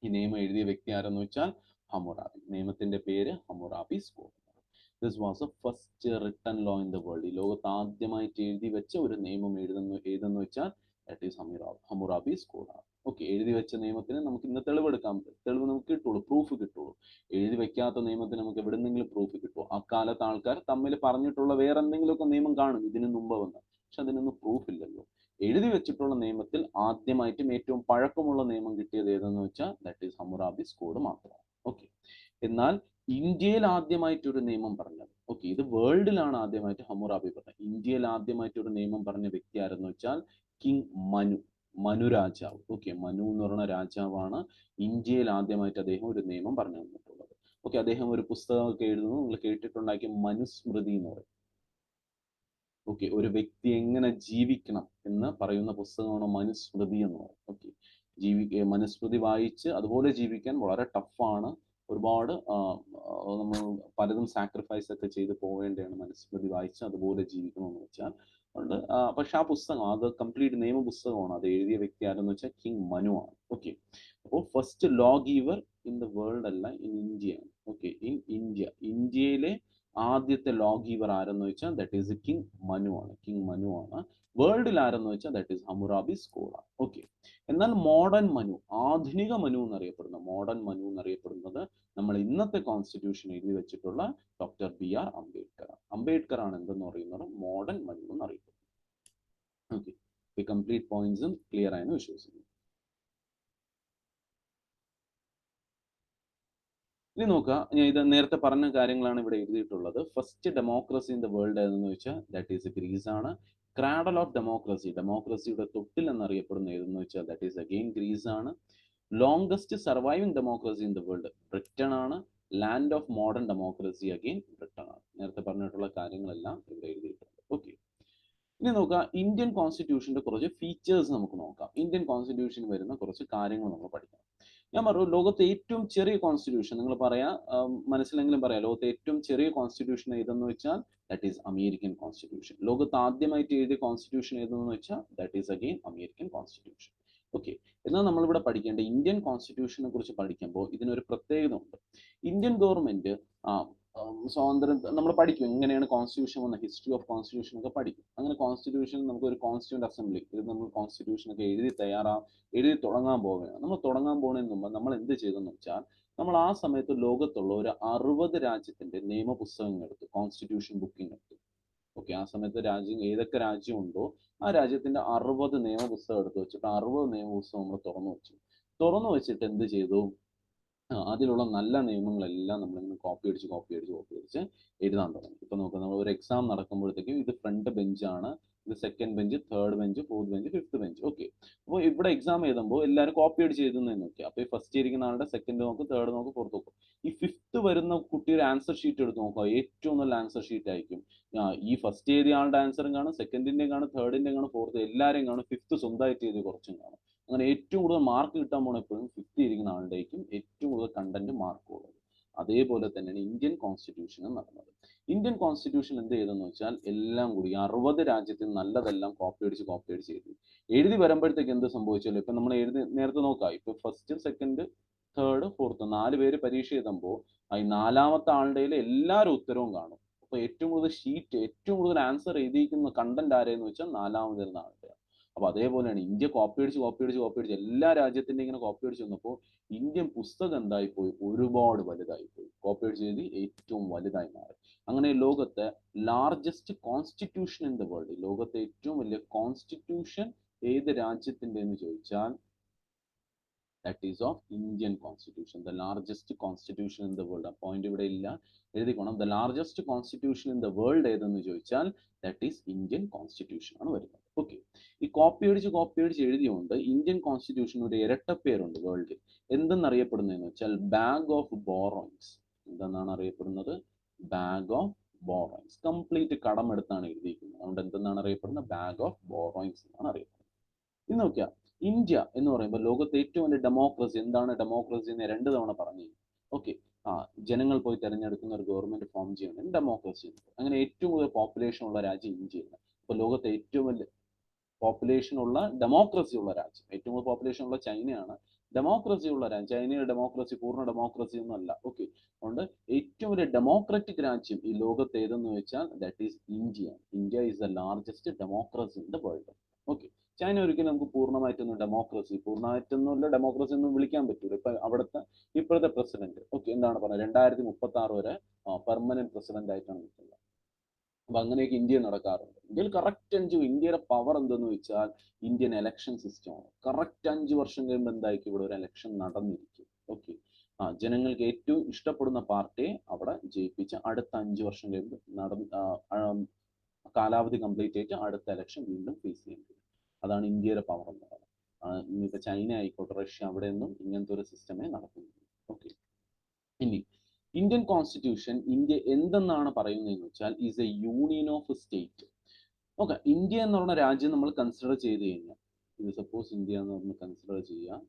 ഈ നിയമം എഴുതിയ വ്യക്തി ആരെന്ന് വെച്ചാൽ ഹമ്മുറാബി. നിയമത്തിന്റെ പേര് Hammurabi's code. This was a first written law in the world. ഈ ലോകത്ത് ആദ്യമായിട്ട് എഴുതി വെച്ച ഒരു നിയമം ഏതെന്ന് വെച്ചാൽ ദാറ്റ് ഈസ് ഹമ്മുറാബീസ് കോഡ് ആണ്. ഓക്കെ. എഴുതി വെച്ച നിയമത്തിന് നമുക്ക് ഇന്ന് തെളിവ് നമുക്ക് കിട്ടുള്ളൂ, പ്രൂഫ് കിട്ടുള്ളൂ. എഴുതി വെക്കാത്ത നിയമത്തിന് നമുക്ക് എവിടെന്നെങ്കിലും പ്രൂഫ് കിട്ടുമോ? അക്കാലത്ത് ആൾക്കാർ തമ്മിൽ പറഞ്ഞിട്ടുള്ള വേറെ എന്തെങ്കിലുമൊക്കെ നിയമം കാണും ഇതിന് മുമ്പ് വന്ന്, പക്ഷെ അതിനൊന്നും പ്രൂഫ് ഇല്ലല്ലോ. എഴുതി വെച്ചിട്ടുള്ള നിയമത്തിൽ ആദ്യമായിട്ടും ഏറ്റവും പഴക്കമുള്ള നിയമം കിട്ടിയത് ഏതെന്ന് വെച്ചാൽ ദാറ്റ് ഈസ് ഹമ്മുറാബീസ് കോഡ് മാത്രമാണ്. ഓക്കെ. എന്നാൽ ഇന്ത്യയിൽ ആദ്യമായിട്ടൊരു നിയമം പറഞ്ഞത്, ഓക്കെ, ഇത് വേൾഡിലാണ് ആദ്യമായിട്ട് ഹമ്മുറാബി പറഞ്ഞത്. ഇന്ത്യയിൽ ആദ്യമായിട്ട് ഒരു നിയമം പറഞ്ഞ വ്യക്തി ആരെന്ന് വെച്ചാൽ കിങ് മനു രാജാവ്. ഓക്കെ. മനു എന്ന് പറയുന്ന രാജാവാണ് ഇന്ത്യയിൽ ആദ്യമായിട്ട് അദ്ദേഹം ഒരു നിയമം പറഞ്ഞു തന്നിട്ടുള്ളത്. ഓക്കെ. അദ്ദേഹം ഒരു പുസ്തകമൊക്കെ എഴുതുന്നു, നിങ്ങൾ കേട്ടിട്ടുണ്ടാക്കിയ മനുസ്മൃതി എന്ന് പറയും. ഓക്കെ. ഒരു വ്യക്തി എങ്ങനെ ജീവിക്കണം എന്ന് പറയുന്ന പുസ്തകമാണ് മനുസ്മൃതി എന്ന് പറയും. ഓക്കെ. മനുസ്മൃതി വായിച്ച് അതുപോലെ ജീവിക്കാൻ വളരെ ടഫാണ്. ഒരുപാട് നമ്മൾ പലതും സാക്രിഫൈസ് ഒക്കെ ചെയ്ത് പോവേണ്ടതാണ് മനുസ്മൃതി വായിച്ച് അതുപോലെ ജീവിക്കണമെന്ന് വെച്ചാൽ. അതുകൊണ്ട് പക്ഷെ ആ പുസ്തകം അത് കംപ്ലീറ്റ് നിയമ പുസ്തകമാണ്. അത് എഴുതിയ വ്യക്തി ആരെന്ന് വെച്ചാൽ കിങ് മനു ആണ്. ഓക്കെ. അപ്പോൾ first law giver in the world അല്ല, ഇൻ ഇന്ത്യ ആണ്. ഓക്കെ. ഇന്ത്യയിലെ ആദ്യത്തെ ലോ ഗീവർ ആരെന്ന് വെച്ചാൽ ദാറ്റ് ഈസ് കിങ് മനു ആണ്. കിങ് മനു ആണ്. വേൾഡിൽ ആരെന്ന് വെച്ചാൽ that is Hammurabi scholar. Okay. എന്നാൽ മോഡേൺ മനു, ആധുനിക മനു എന്നറിയപ്പെടുന്ന, മോഡേൺ മനു എന്നറിയപ്പെടുന്നത് നമ്മൾ ഇന്നത്തെ കോൺസ്റ്റിറ്റ്യൂഷൻ എഴുതി വെച്ചിട്ടുള്ള ഡോക്ടർ BR അംബേദ്കർ. അംബേദ്കർ ആണ് എന്തെന്ന് പറയുന്നത് മോഡേൺ മനു എന്നറിയപ്പെടുന്നത്. ഓക്കെ. ഈ കംപ്ലീറ്റ് പോയിന്റ്സും ക്ലിയർ ആയെന്ന് വിശ്വസിക്കുന്നു. ഇനി നോക്കുക, ഞാൻ ഇത് നേരത്തെ പറഞ്ഞ കാര്യങ്ങളാണ് ഇവിടെ എഴുതിയിട്ടുള്ളത്. First democracy in the world ഏതെന്ന് വെച്ചാൽ ദാറ്റ് ഈസ് ഗ്രീസ് ആണ്. ക്രാഡൽ ഓഫ് ഡെമോക്രസി, ഡെമോക്രസിയുടെ തൊട്ടിൽ എന്നറിയപ്പെടുന്ന ഏതെന്ന് വെച്ചാൽ ദാറ്റ് ഈസ് അഗെയിൻ ഗ്രീസ് ആണ്. Longest surviving democracy in the world Britain ആണ്. Land of modern democracy again Britain ആണ്. നേരത്തെ പറഞ്ഞിട്ടുള്ള കാര്യങ്ങളെല്ലാം ഇവിടെ എഴുതിയിട്ടുണ്ട്. ഓക്കെ. ഇനി നോക്കുക, ഇന്ത്യൻ കോൺസ്റ്റിറ്റ്യൂഷന്റെ കുറച്ച് ഫീച്ചേഴ്സ് നമുക്ക് നോക്കാം. ഇന്ത്യൻ കോൺസ്റ്റിറ്റ്യൂഷൻ വരുന്ന കുറച്ച് കാര്യങ്ങൾ നമ്മൾ പഠിക്കാം. ഞാൻ പറഞ്ഞു ലോകത്തെ ഏറ്റവും ചെറിയ കോൺസ്റ്റിറ്റ്യൂഷൻ, നിങ്ങൾ പറയാ മനസ്സിലെങ്കിലും പറയാം, ലോകത്തെ ഏറ്റവും ചെറിയ കോൺസ്റ്റിറ്റ്യൂഷൻ ഏതെന്ന് വെച്ചാൽ ദാറ്റ് ഈസ് അമേരിക്കൻ കോൺസ്റ്റിറ്റ്യൂഷൻ. ലോകത്ത് ആദ്യമായിട്ട് എഴുതിയ കോൺസ്റ്റിറ്റ്യൂഷൻ ഏതെന്ന് വെച്ചാൽ that is again American constitution. Okay. എന്നാൽ നമ്മളിവിടെ പഠിക്കേണ്ട ഇന്ത്യൻ കോൺസ്റ്റിറ്റ്യൂഷനെ കുറിച്ച് പഠിക്കുമ്പോൾ ഇതിനൊരു പ്രത്യേകത ഉണ്ട്. ഇന്ത്യൻ ഗവൺമെന്റ് സ്വാതന്ത്ര്യം നമ്മൾ പഠിക്കും, എങ്ങനെയാണ് കോൺസ്റ്റിറ്റ്യൂഷൻ വന്ന ഹിസ്റ്ററി ഓഫ് കോൺസ്റ്റിറ്റ്യൂഷൻ ഒക്കെ പഠിക്കും. അങ്ങനെ കോൺസ്റ്റിറ്റ്യൂഷൻ നമുക്ക് ഒരു കോൺസ്റ്റിറ്റ്യൂന്റ് അസംബ്ലി, ഇത് നമ്മൾ കോൺസ്റ്റിറ്റ്യൂഷൻ ഒക്കെ എഴുതി തുടങ്ങാൻ പോവുകയാണ്. നമ്മൾ തുടങ്ങാൻ പോകുന്നതിന് മുമ്പ് നമ്മൾ എന്ത് ചെയ്തെന്ന് വെച്ചാൽ നമ്മൾ ആ സമയത്ത് ലോകത്തുള്ള ഒരു 60 രാജ്യത്തിന്റെ നിയമപുസ്തകങ്ങൾ എടുത്തു, കോൺസ്റ്റിറ്റ്യൂഷൻ ബുക്കിംഗ് എടുത്തു. ഓക്കെ. ആ സമയത്ത് ഏതൊക്കെ രാജ്യം ഉണ്ടോ ആ രാജ്യത്തിന്റെ 60 നിയമപുസ്തകം എടുത്ത് വെച്ചിട്ട് 60 നിയമപുസ്തകം നമ്മൾ തുറന്നു വെച്ചിട്ട് എന്ത് ചെയ്തു, അതിലുള്ള നല്ല നിയമങ്ങളെല്ലാം നമ്മളിങ്ങനെ കോപ്പി അടിച്ച് എഴുതാൻ തുടങ്ങി. ഇപ്പൊ നോക്കുക, നമ്മൾ ഒരു എക്സാം നടക്കുമ്പോഴത്തേക്കും ഇത് ഫ്രണ്ട് ബെഞ്ചാണ്, ഇത് second bench, third bench, fourth bench, fifth bench. Okay. അപ്പോൾ ഇവിടെ എക്സാം എഴുതുമ്പോൾ എല്ലാവരും കോപ്പി അടിച്ച് എഴുതുന്നതെന്ന് നോക്കി. അപ്പോൾ ഈ ഫസ്റ്റ് ഇരിക്കുന്ന ആളുടെ സെക്കൻഡ് നോക്കും, തേർഡ് നോക്കും, ഫോർത്ത് നോക്കും. ഈ ഫിഫ്ത്ത് വരുന്ന കുട്ടിയുടെ ആൻസർ ഷീറ്റ് എടുത്ത് നോക്കുക, ഏറ്റവും നല്ല ആൻസർ ഷീറ്റ് ആയിരിക്കും. ഈ ഫസ്റ്റ് എഴുതിയ ആളുടെ ആൻസറും കാണും, സെക്കൻഡിന്റെയും കാണും, തേർഡിന്റെയും കാണും, ഫോർത്ത് എല്ലാവരെയും കാണും, ഫിഫ്ത്ത് സ്വന്തമായിട്ട് എഴുതി കുറച്ചും കാണും. അങ്ങനെ ഏറ്റവും കൂടുതൽ മാർക്ക് കിട്ടാൻ പോണ എപ്പോഴും ഫിഫ്ത്ത് ഇരിക്കുന്ന ആളുടേക്കും ഏറ്റവും കൂടുതൽ കണ്ടന്റ് മാർക്ക് ഉള്ളത്. അതേപോലെ തന്നെയാണ് ഇന്ത്യൻ കോൺസ്റ്റിറ്റ്യൂഷനും നടന്നത്. ഇന്ത്യൻ കോൺസ്റ്റിറ്റ്യൂഷൻ എന്ത് ചെയ്തെന്ന് വെച്ചാൽ എല്ലാം കൂടി 60 രാജ്യത്തിൽ നല്ലതെല്ലാം കോപ്പി അടിച്ച് എഴുതി വരുമ്പോഴത്തേക്ക് എന്ത് സംഭവിച്ചാലും ഇപ്പൊ നമ്മൾ നേരത്തെ നോക്കാം, ഇപ്പൊ ഫസ്റ്റ്, സെക്കൻഡ്, തേർഡ്, ഫോർത്ത് 4 പേര് പരീക്ഷ എഴുതുമ്പോൾ ഈ 4ാമത്തെ ആളുടെ എല്ലാവരും ഉത്തരവും കാണും. അപ്പൊ ഏറ്റവും കൂടുതൽ ആൻസർ എഴുതിയിരിക്കുന്ന കണ്ടന്റ് ആരെയെന്ന് വെച്ചാൽ 4ാമത് വരുന്ന ആളുടെ. അപ്പൊ അതേപോലെയാണ് ഇന്ത്യ കോപ്പി അടിച്ച് എല്ലാ രാജ്യത്തിന്റെയും ഇങ്ങനെ കോപ്പി അടിച്ച് വന്നപ്പോൾ ഇന്ത്യൻ പുസ്തകം എന്തായിപ്പോയി, ഒരുപാട് വലുതായിപ്പോയി. കോപ്പി അടിച്ച് എഴുതി ഏറ്റവും വലുതായി മാറി. അങ്ങനെ ലോകത്തെ largest constitution in the world, ലോകത്തെ ഏറ്റവും വലിയ കോൺസ്റ്റിറ്റ്യൂഷൻ ഏത് രാജ്യത്തിന്റെ എന്ന് ചോദിച്ചാൽ that is of Indian constitution, the largest constitution in the world. ആ പോയിന്റ് ഇവിടെ ഇല്ല, എഴുതിക്കോണം. The largest constitution in the world ഏതെന്ന് ചോദിച്ചാൽ ദാറ്റ് ഈസ് ഇന്ത്യൻ കോൺസ്റ്റിറ്റ്യൂഷൻ ആണ് വരുന്നത്. ഓക്കെ. ഈ കോപ്പി അടിച്ച് എഴുതിയുകൊണ്ട് ഇന്ത്യൻ കോൺസ്റ്റിറ്റ്യൂഷൻ ഒരു ഇരട്ടപ്പേരുണ്ട് വേൾഡിൽ. എന്തെന്നറിയപ്പെടുന്നതെന്ന് വെച്ചാൽ ബാഗ് ഓഫ് ബോറോയിങ്സ്. എന്തെന്നാണ് അറിയപ്പെടുന്നത്? Bag of borrowings. കംപ്ലീറ്റ് കടമെടുത്താണ് എഴുതിയിരിക്കുന്നത്. അതുകൊണ്ട് എന്തെന്നാണ് അറിയപ്പെടുന്നത്? ബാഗ് ഓഫ് ബോറോയിങ്സ് എന്നാണ് അറിയപ്പെടുന്നത്. ഇനി നോക്കിയാ, ഇന്ത്യ എന്ന് പറയുമ്പോൾ ലോകത്തെ ഏറ്റവും വലിയ ഡെമോക്രസി. എന്താണ് ഡെമോക്രസി എന്ന് 2 തവണ പറഞ്ഞു. ഓക്കെ. ജനങ്ങൾ പോയി തെരഞ്ഞെടുക്കുന്ന ഒരു ഗവൺമെന്റ് ഫോം ചെയ്യുന്നത് ഡെമോക്രസി. അങ്ങനെ ഏറ്റവും കൂടുതൽ പോപ്പുലേഷൻ ഉള്ള രാജ്യം ഇന്ത്യയാണ്. അപ്പോൾ ലോകത്തെ ഏറ്റവും വലിയ പോപ്പുലേഷൻ ഉള്ള ഡെമോക്രസി ഉള്ള രാജ്യം, ഏറ്റവും കൂടുതൽ പോപ്പുലേഷൻ ഉള്ള ചൈനയാണ്. ഡെമോക്രസി ഉള്ള രാജ്യം, ചൈനയുടെ ഡെമോക്രസി പൂർണ്ണ ഡെമോക്രസി ഒന്നും അല്ല. ഓക്കെ. അതുകൊണ്ട് ഏറ്റവും വലിയ ഡെമോക്രാറ്റിക് രാജ്യം ഈ ലോകത്ത് ഏതെന്ന് വെച്ചാൽ that is India. India is the largest democracy in the world. Okay. China ഒരിക്കലും നമുക്ക് പൂർണ്ണമായിട്ടൊന്നും ഡെമോക്രസി ഒന്നും വിളിക്കാൻ പറ്റൂല. ഇപ്പൊ അവിടുത്തെ ഇപ്പോഴത്തെ പ്രസിഡന്റ് എന്താണ് പറയുന്നത്, 2036 വരെ പെർമനന്റ് പ്രസിഡന്റ് ആയിട്ടാണ് നിൽക്കുന്നത്. അപ്പൊ അങ്ങനെയൊക്കെ ഇന്ത്യയിൽ നടക്കാറുണ്ട്. ഇന്ത്യയിൽ ഇന്ത്യയുടെ പവർ എന്തെന്ന് വെച്ചാൽ ഇന്ത്യൻ ഇലക്ഷൻ സിസ്റ്റമാണ്. കറക്റ്റ് 5 വർഷം കഴിയുമ്പോൾ എന്തായിരിക്കും ഇവിടെ ഒരു ഇലക്ഷൻ നടന്നിരിക്കും. ഓക്കെ. ജനങ്ങൾക്ക് ഏറ്റവും ഇഷ്ടപ്പെടുന്ന പാർട്ടിയെ അവിടെ ജയിപ്പിച്ച് അടുത്ത 5 വർഷം കഴിയുമ്പോൾ കാലാവധി കംപ്ലീറ്റ് ആയിട്ട് അടുത്ത ഇലക്ഷൻ വീണ്ടും ഫേസ് ചെയ്യേണ്ടി വരും. അതാണ് ഇന്ത്യയുടെ പവർ എന്ന് പറയുന്നത്. ഇനിയിപ്പോ ചൈന ആയിക്കോട്ടെ, റഷ്യ, അവിടെയൊന്നും ഇങ്ങനത്തെ ഒരു സിസ്റ്റമേ നടക്കുന്നുള്ളൂ. ഓക്കെ. ഇനി ഇന്ത്യൻ കോൺസ്റ്റിറ്റ്യൂഷൻ ഇന്ത്യ എന്തെന്നാണ് പറയുന്നതെന്ന് വെച്ചാൽ is A union of state. Okay. India എന്ന് പറഞ്ഞ രാജ്യം നമ്മൾ കൺസിഡർ ചെയ്ത് കഴിഞ്ഞാൽ, ഇത് സപ്പോസ് ഇന്ത്യ എന്ന് പറഞ്ഞ് കൺസിഡർ ചെയ്യാം.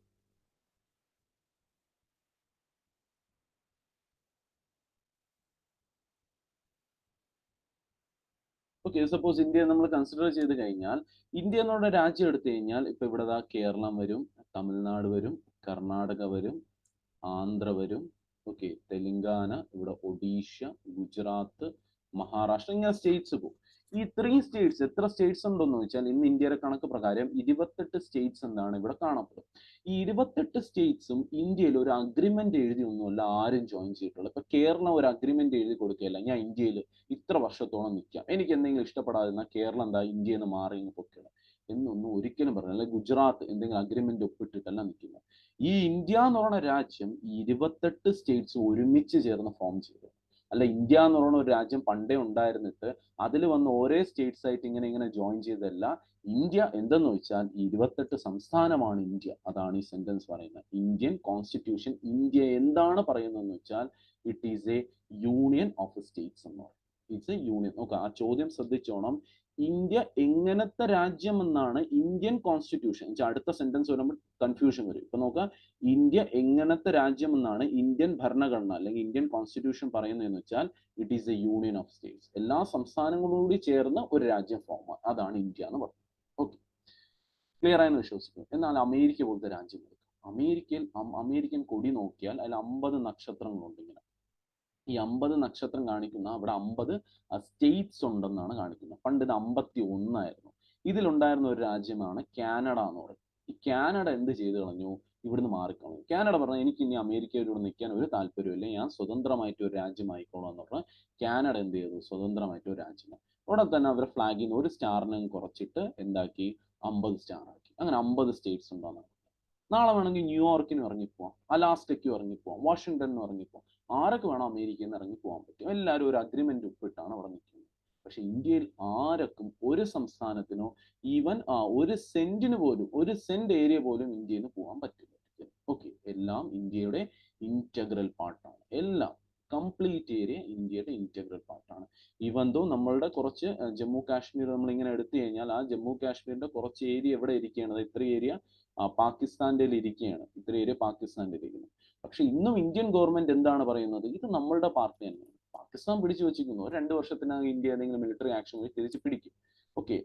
ഓക്കെ. സപ്പോസ് ഇന്ത്യ നമ്മൾ കൺസിഡർ ചെയ്ത് കഴിഞ്ഞാൽ, ഇന്ത്യ എന്നുള്ള രാജ്യം എടുത്തു കഴിഞ്ഞാൽ ഇപ്പൊ ഇവിടെ കേരളം വരും, തമിഴ്നാട് വരും, കർണാടക വരും, ആന്ധ്ര വരും, ഓക്കെ, തെലങ്കാന, ഇവിടെ ഒഡീഷ, ഗുജറാത്ത്, മഹാരാഷ്ട്ര, ഇങ്ങനെ സ്റ്റേറ്റ്സ് പോകും. ഈ ഇത്രയും സ്റ്റേറ്റ്സ്, എത്ര സ്റ്റേറ്റ്സ് ഉണ്ടെന്ന് വെച്ചാൽ ഇന്ന് ഇന്ത്യയുടെ കണക്ക് പ്രകാരം 28 സ്റ്റേറ്റ്സ് എന്താണ് ഇവിടെ കാണപ്പെടും. ഈ 28 സ്റ്റേറ്റ്സും ഇന്ത്യയിൽ ഒരു അഗ്രിമെന്റ് എഴുതി ഒന്നുമല്ല ആരും ജോയിൻ ചെയ്തിട്ടുള്ളത്. ഇപ്പൊ കേരളം ഒരു അഗ്രിമെന്റ് എഴുതി കൊടുക്കുകയല്ല, ഞാൻ ഇന്ത്യയിൽ ഇത്ര വർഷത്തോളം നിൽക്കാം, എനിക്ക് എന്തെങ്കിലും ഇഷ്ടപ്പെടാതിരുന്നാൽ കേരളം എന്താ ഇന്ത്യയിൽ നിന്ന് മാറി പൊക്കണം എന്നൊന്നും ഒരിക്കലും പറഞ്ഞു. അല്ലെങ്കിൽ ഗുജറാത്ത് എന്തെങ്കിലും അഗ്രിമെന്റ് ഒപ്പിട്ടിട്ടല്ല നിൽക്കുന്നത്. ഈ ഇന്ത്യ എന്ന് പറയുന്ന രാജ്യം ഈ 28 സ്റ്റേറ്റ്സ് ഒരുമിച്ച് ചേർന്ന് ഫോം ചെയ്തു. അല്ല, ഇന്ത്യ എന്ന് പറയുന്ന ഒരു രാജ്യം പണ്ടേ ഉണ്ടായിരുന്നിട്ട് അതിൽ വന്ന് ഓരോ സ്റ്റേറ്റ്സ് ആയിട്ട് ഇങ്ങനെ ജോയിൻ ചെയ്തതല്ല. ഇന്ത്യ എന്തെന്ന് വെച്ചാൽ 28 സംസ്ഥാനമാണ് ഇന്ത്യ. അതാണ് ഈ സെന്റൻസ് പറയുന്നത്. ഇന്ത്യൻ കോൺസ്റ്റിറ്റ്യൂഷൻ ഇന്ത്യ എന്താണ് പറയുന്നതെന്ന് വെച്ചാൽ it is A union of States എന്ന് പറയും. It's A union. നോക്കാം, ആ ചോദ്യം ശ്രദ്ധിച്ചോണം. ഇന്ത്യ എങ്ങനത്തെ രാജ്യം എന്നാണ് ഇന്ത്യൻ കോൺസ്റ്റിറ്റ്യൂഷൻ. അടുത്ത സെന്റൻസ് വരുമ്പോൾ കൺഫ്യൂഷൻ വരും. ഇപ്പൊ നോക്കാം, ഇന്ത്യ എങ്ങനത്തെ രാജ്യം എന്നാണ് ഇന്ത്യൻ ഭരണഘടന അല്ലെങ്കിൽ ഇന്ത്യൻ കോൺസ്റ്റിറ്റ്യൂഷൻ പറയുന്നതെന്ന് വെച്ചാൽ it is A union of States. എല്ലാ സംസ്ഥാനങ്ങളോടുകൂടി ചേർന്ന് ഒരു രാജ്യം ഫോം, അതാണ് ഇന്ത്യ എന്ന് പറയുന്നത്. ഓക്കെ, ക്ലിയർ ആയെന്ന് വിശ്വസിക്കുന്നു. എന്നാൽ അമേരിക്ക പോലത്തെ രാജ്യം എടുക്കാം. അമേരിക്കൻ കൊടി നോക്കിയാൽ അതിൽ 50 നക്ഷത്രങ്ങളുണ്ട്. ഇങ്ങനെ ഈ 50 നക്ഷത്രം കാണിക്കുന്ന അവിടെ 50 സ്റ്റേറ്റ്സ് ഉണ്ടെന്നാണ് കാണിക്കുന്നത്. പണ്ട് ഇത് 51 ആയിരുന്നു. ഇതിലുണ്ടായിരുന്ന ഒരു രാജ്യമാണ് കാനഡ എന്ന് പറയുന്നത്. ഈ കാനഡ എന്ത് ചെയ്തു കളഞ്ഞു? ഇവിടുന്ന് മാറിക്കളഞ്ഞു. കാനഡ പറഞ്ഞാൽ എനിക്ക് ഇനി അമേരിക്കയിലൂടെ നിൽക്കാൻ ഒരു താല്പര്യമില്ല, ഞാൻ സ്വതന്ത്രമായിട്ട് ഒരു രാജ്യമായിക്കോളാം എന്ന് പറഞ്ഞാൽ കാനഡ എന്ത് ചെയ്തു? സ്വതന്ത്രമായിട്ട് ഒരു രാജ്യമാണ്. അവിടെ തന്നെ അവരുടെ ഫ്ലാഗിൽ നിന്ന് ഒരു സ്റ്റാറിനെ കുറച്ചിട്ട് എന്താക്കി? 50 സ്റ്റാർ ആക്കി. അങ്ങനെ 50 സ്റ്റേറ്റ്സ് ഉണ്ടാകുന്നത്. നാളെ വേണമെങ്കിൽ ന്യൂയോർക്കിന് ഇറങ്ങിപ്പോവാം, അലാസ്കയ്ക്കും ഇറങ്ങിപ്പോവാം, വാഷിങ്ടണിനും ഇറങ്ങിപ്പോവാം. ആരൊക്കെ വേണം അമേരിക്കയിൽ നിന്ന് ഇറങ്ങി പോകാൻ പറ്റും. എല്ലാവരും ഒരു അഗ്രിമെന്റ് ഒപ്പിട്ടാണ് അവിടെ നിൽക്കുന്നത്. പക്ഷെ ഇന്ത്യയിൽ ആരൊക്കും ഒരു സംസ്ഥാനത്തിനോ ഈവൻ ഒരു സെന്റിന് പോലും, ഒരു സെന്റ് ഏരിയ പോലും ഇന്ത്യയിൽ നിന്ന് പോകാൻ പറ്റില്ല. ഓക്കെ, എല്ലാം ഇന്ത്യയുടെ ഇന്റഗ്രൽ പാർട്ടാണ്. എല്ലാം കംപ്ലീറ്റ് ഏരിയ ഇന്ത്യയുടെ ഇന്റഗ്രൽ പാർട്ടാണ്. ഈവൻ ദോ നമ്മളുടെ കുറച്ച് ജമ്മു കാശ്മീർ നമ്മൾ ഇങ്ങനെ എടുത്തു കഴിഞ്ഞാൽ ആ ജമ്മു കാശ്മീരിന്റെ കുറച്ച് ഏരിയ എവിടെ ഇരിക്കുകയാണ്? ഇത്ര ഏരിയ പാകിസ്ഥാന്റെ ഇരിക്കുകയാണ്. ഇത്ര ഏരിയ പാകിസ്ഥാന്റെ ഇരിക്കുന്നു. പക്ഷെ ഇന്നും ഇന്ത്യൻ ഗവൺമെന്റ് എന്താണ് പറയുന്നത്? ഇത് നമ്മളുടെ പാർട്ടി തന്നെയാണ്. പാകിസ്ഥാൻ പിടിച്ചു വെച്ചിരിക്കുന്നു. 2 വർഷത്തിനകം ഇന്ത്യ ഏതെങ്കിലും മിലിറ്ററി ആക്ഷൻ വഴി തിരിച്ച് പിടിക്കും. ഓക്കെ,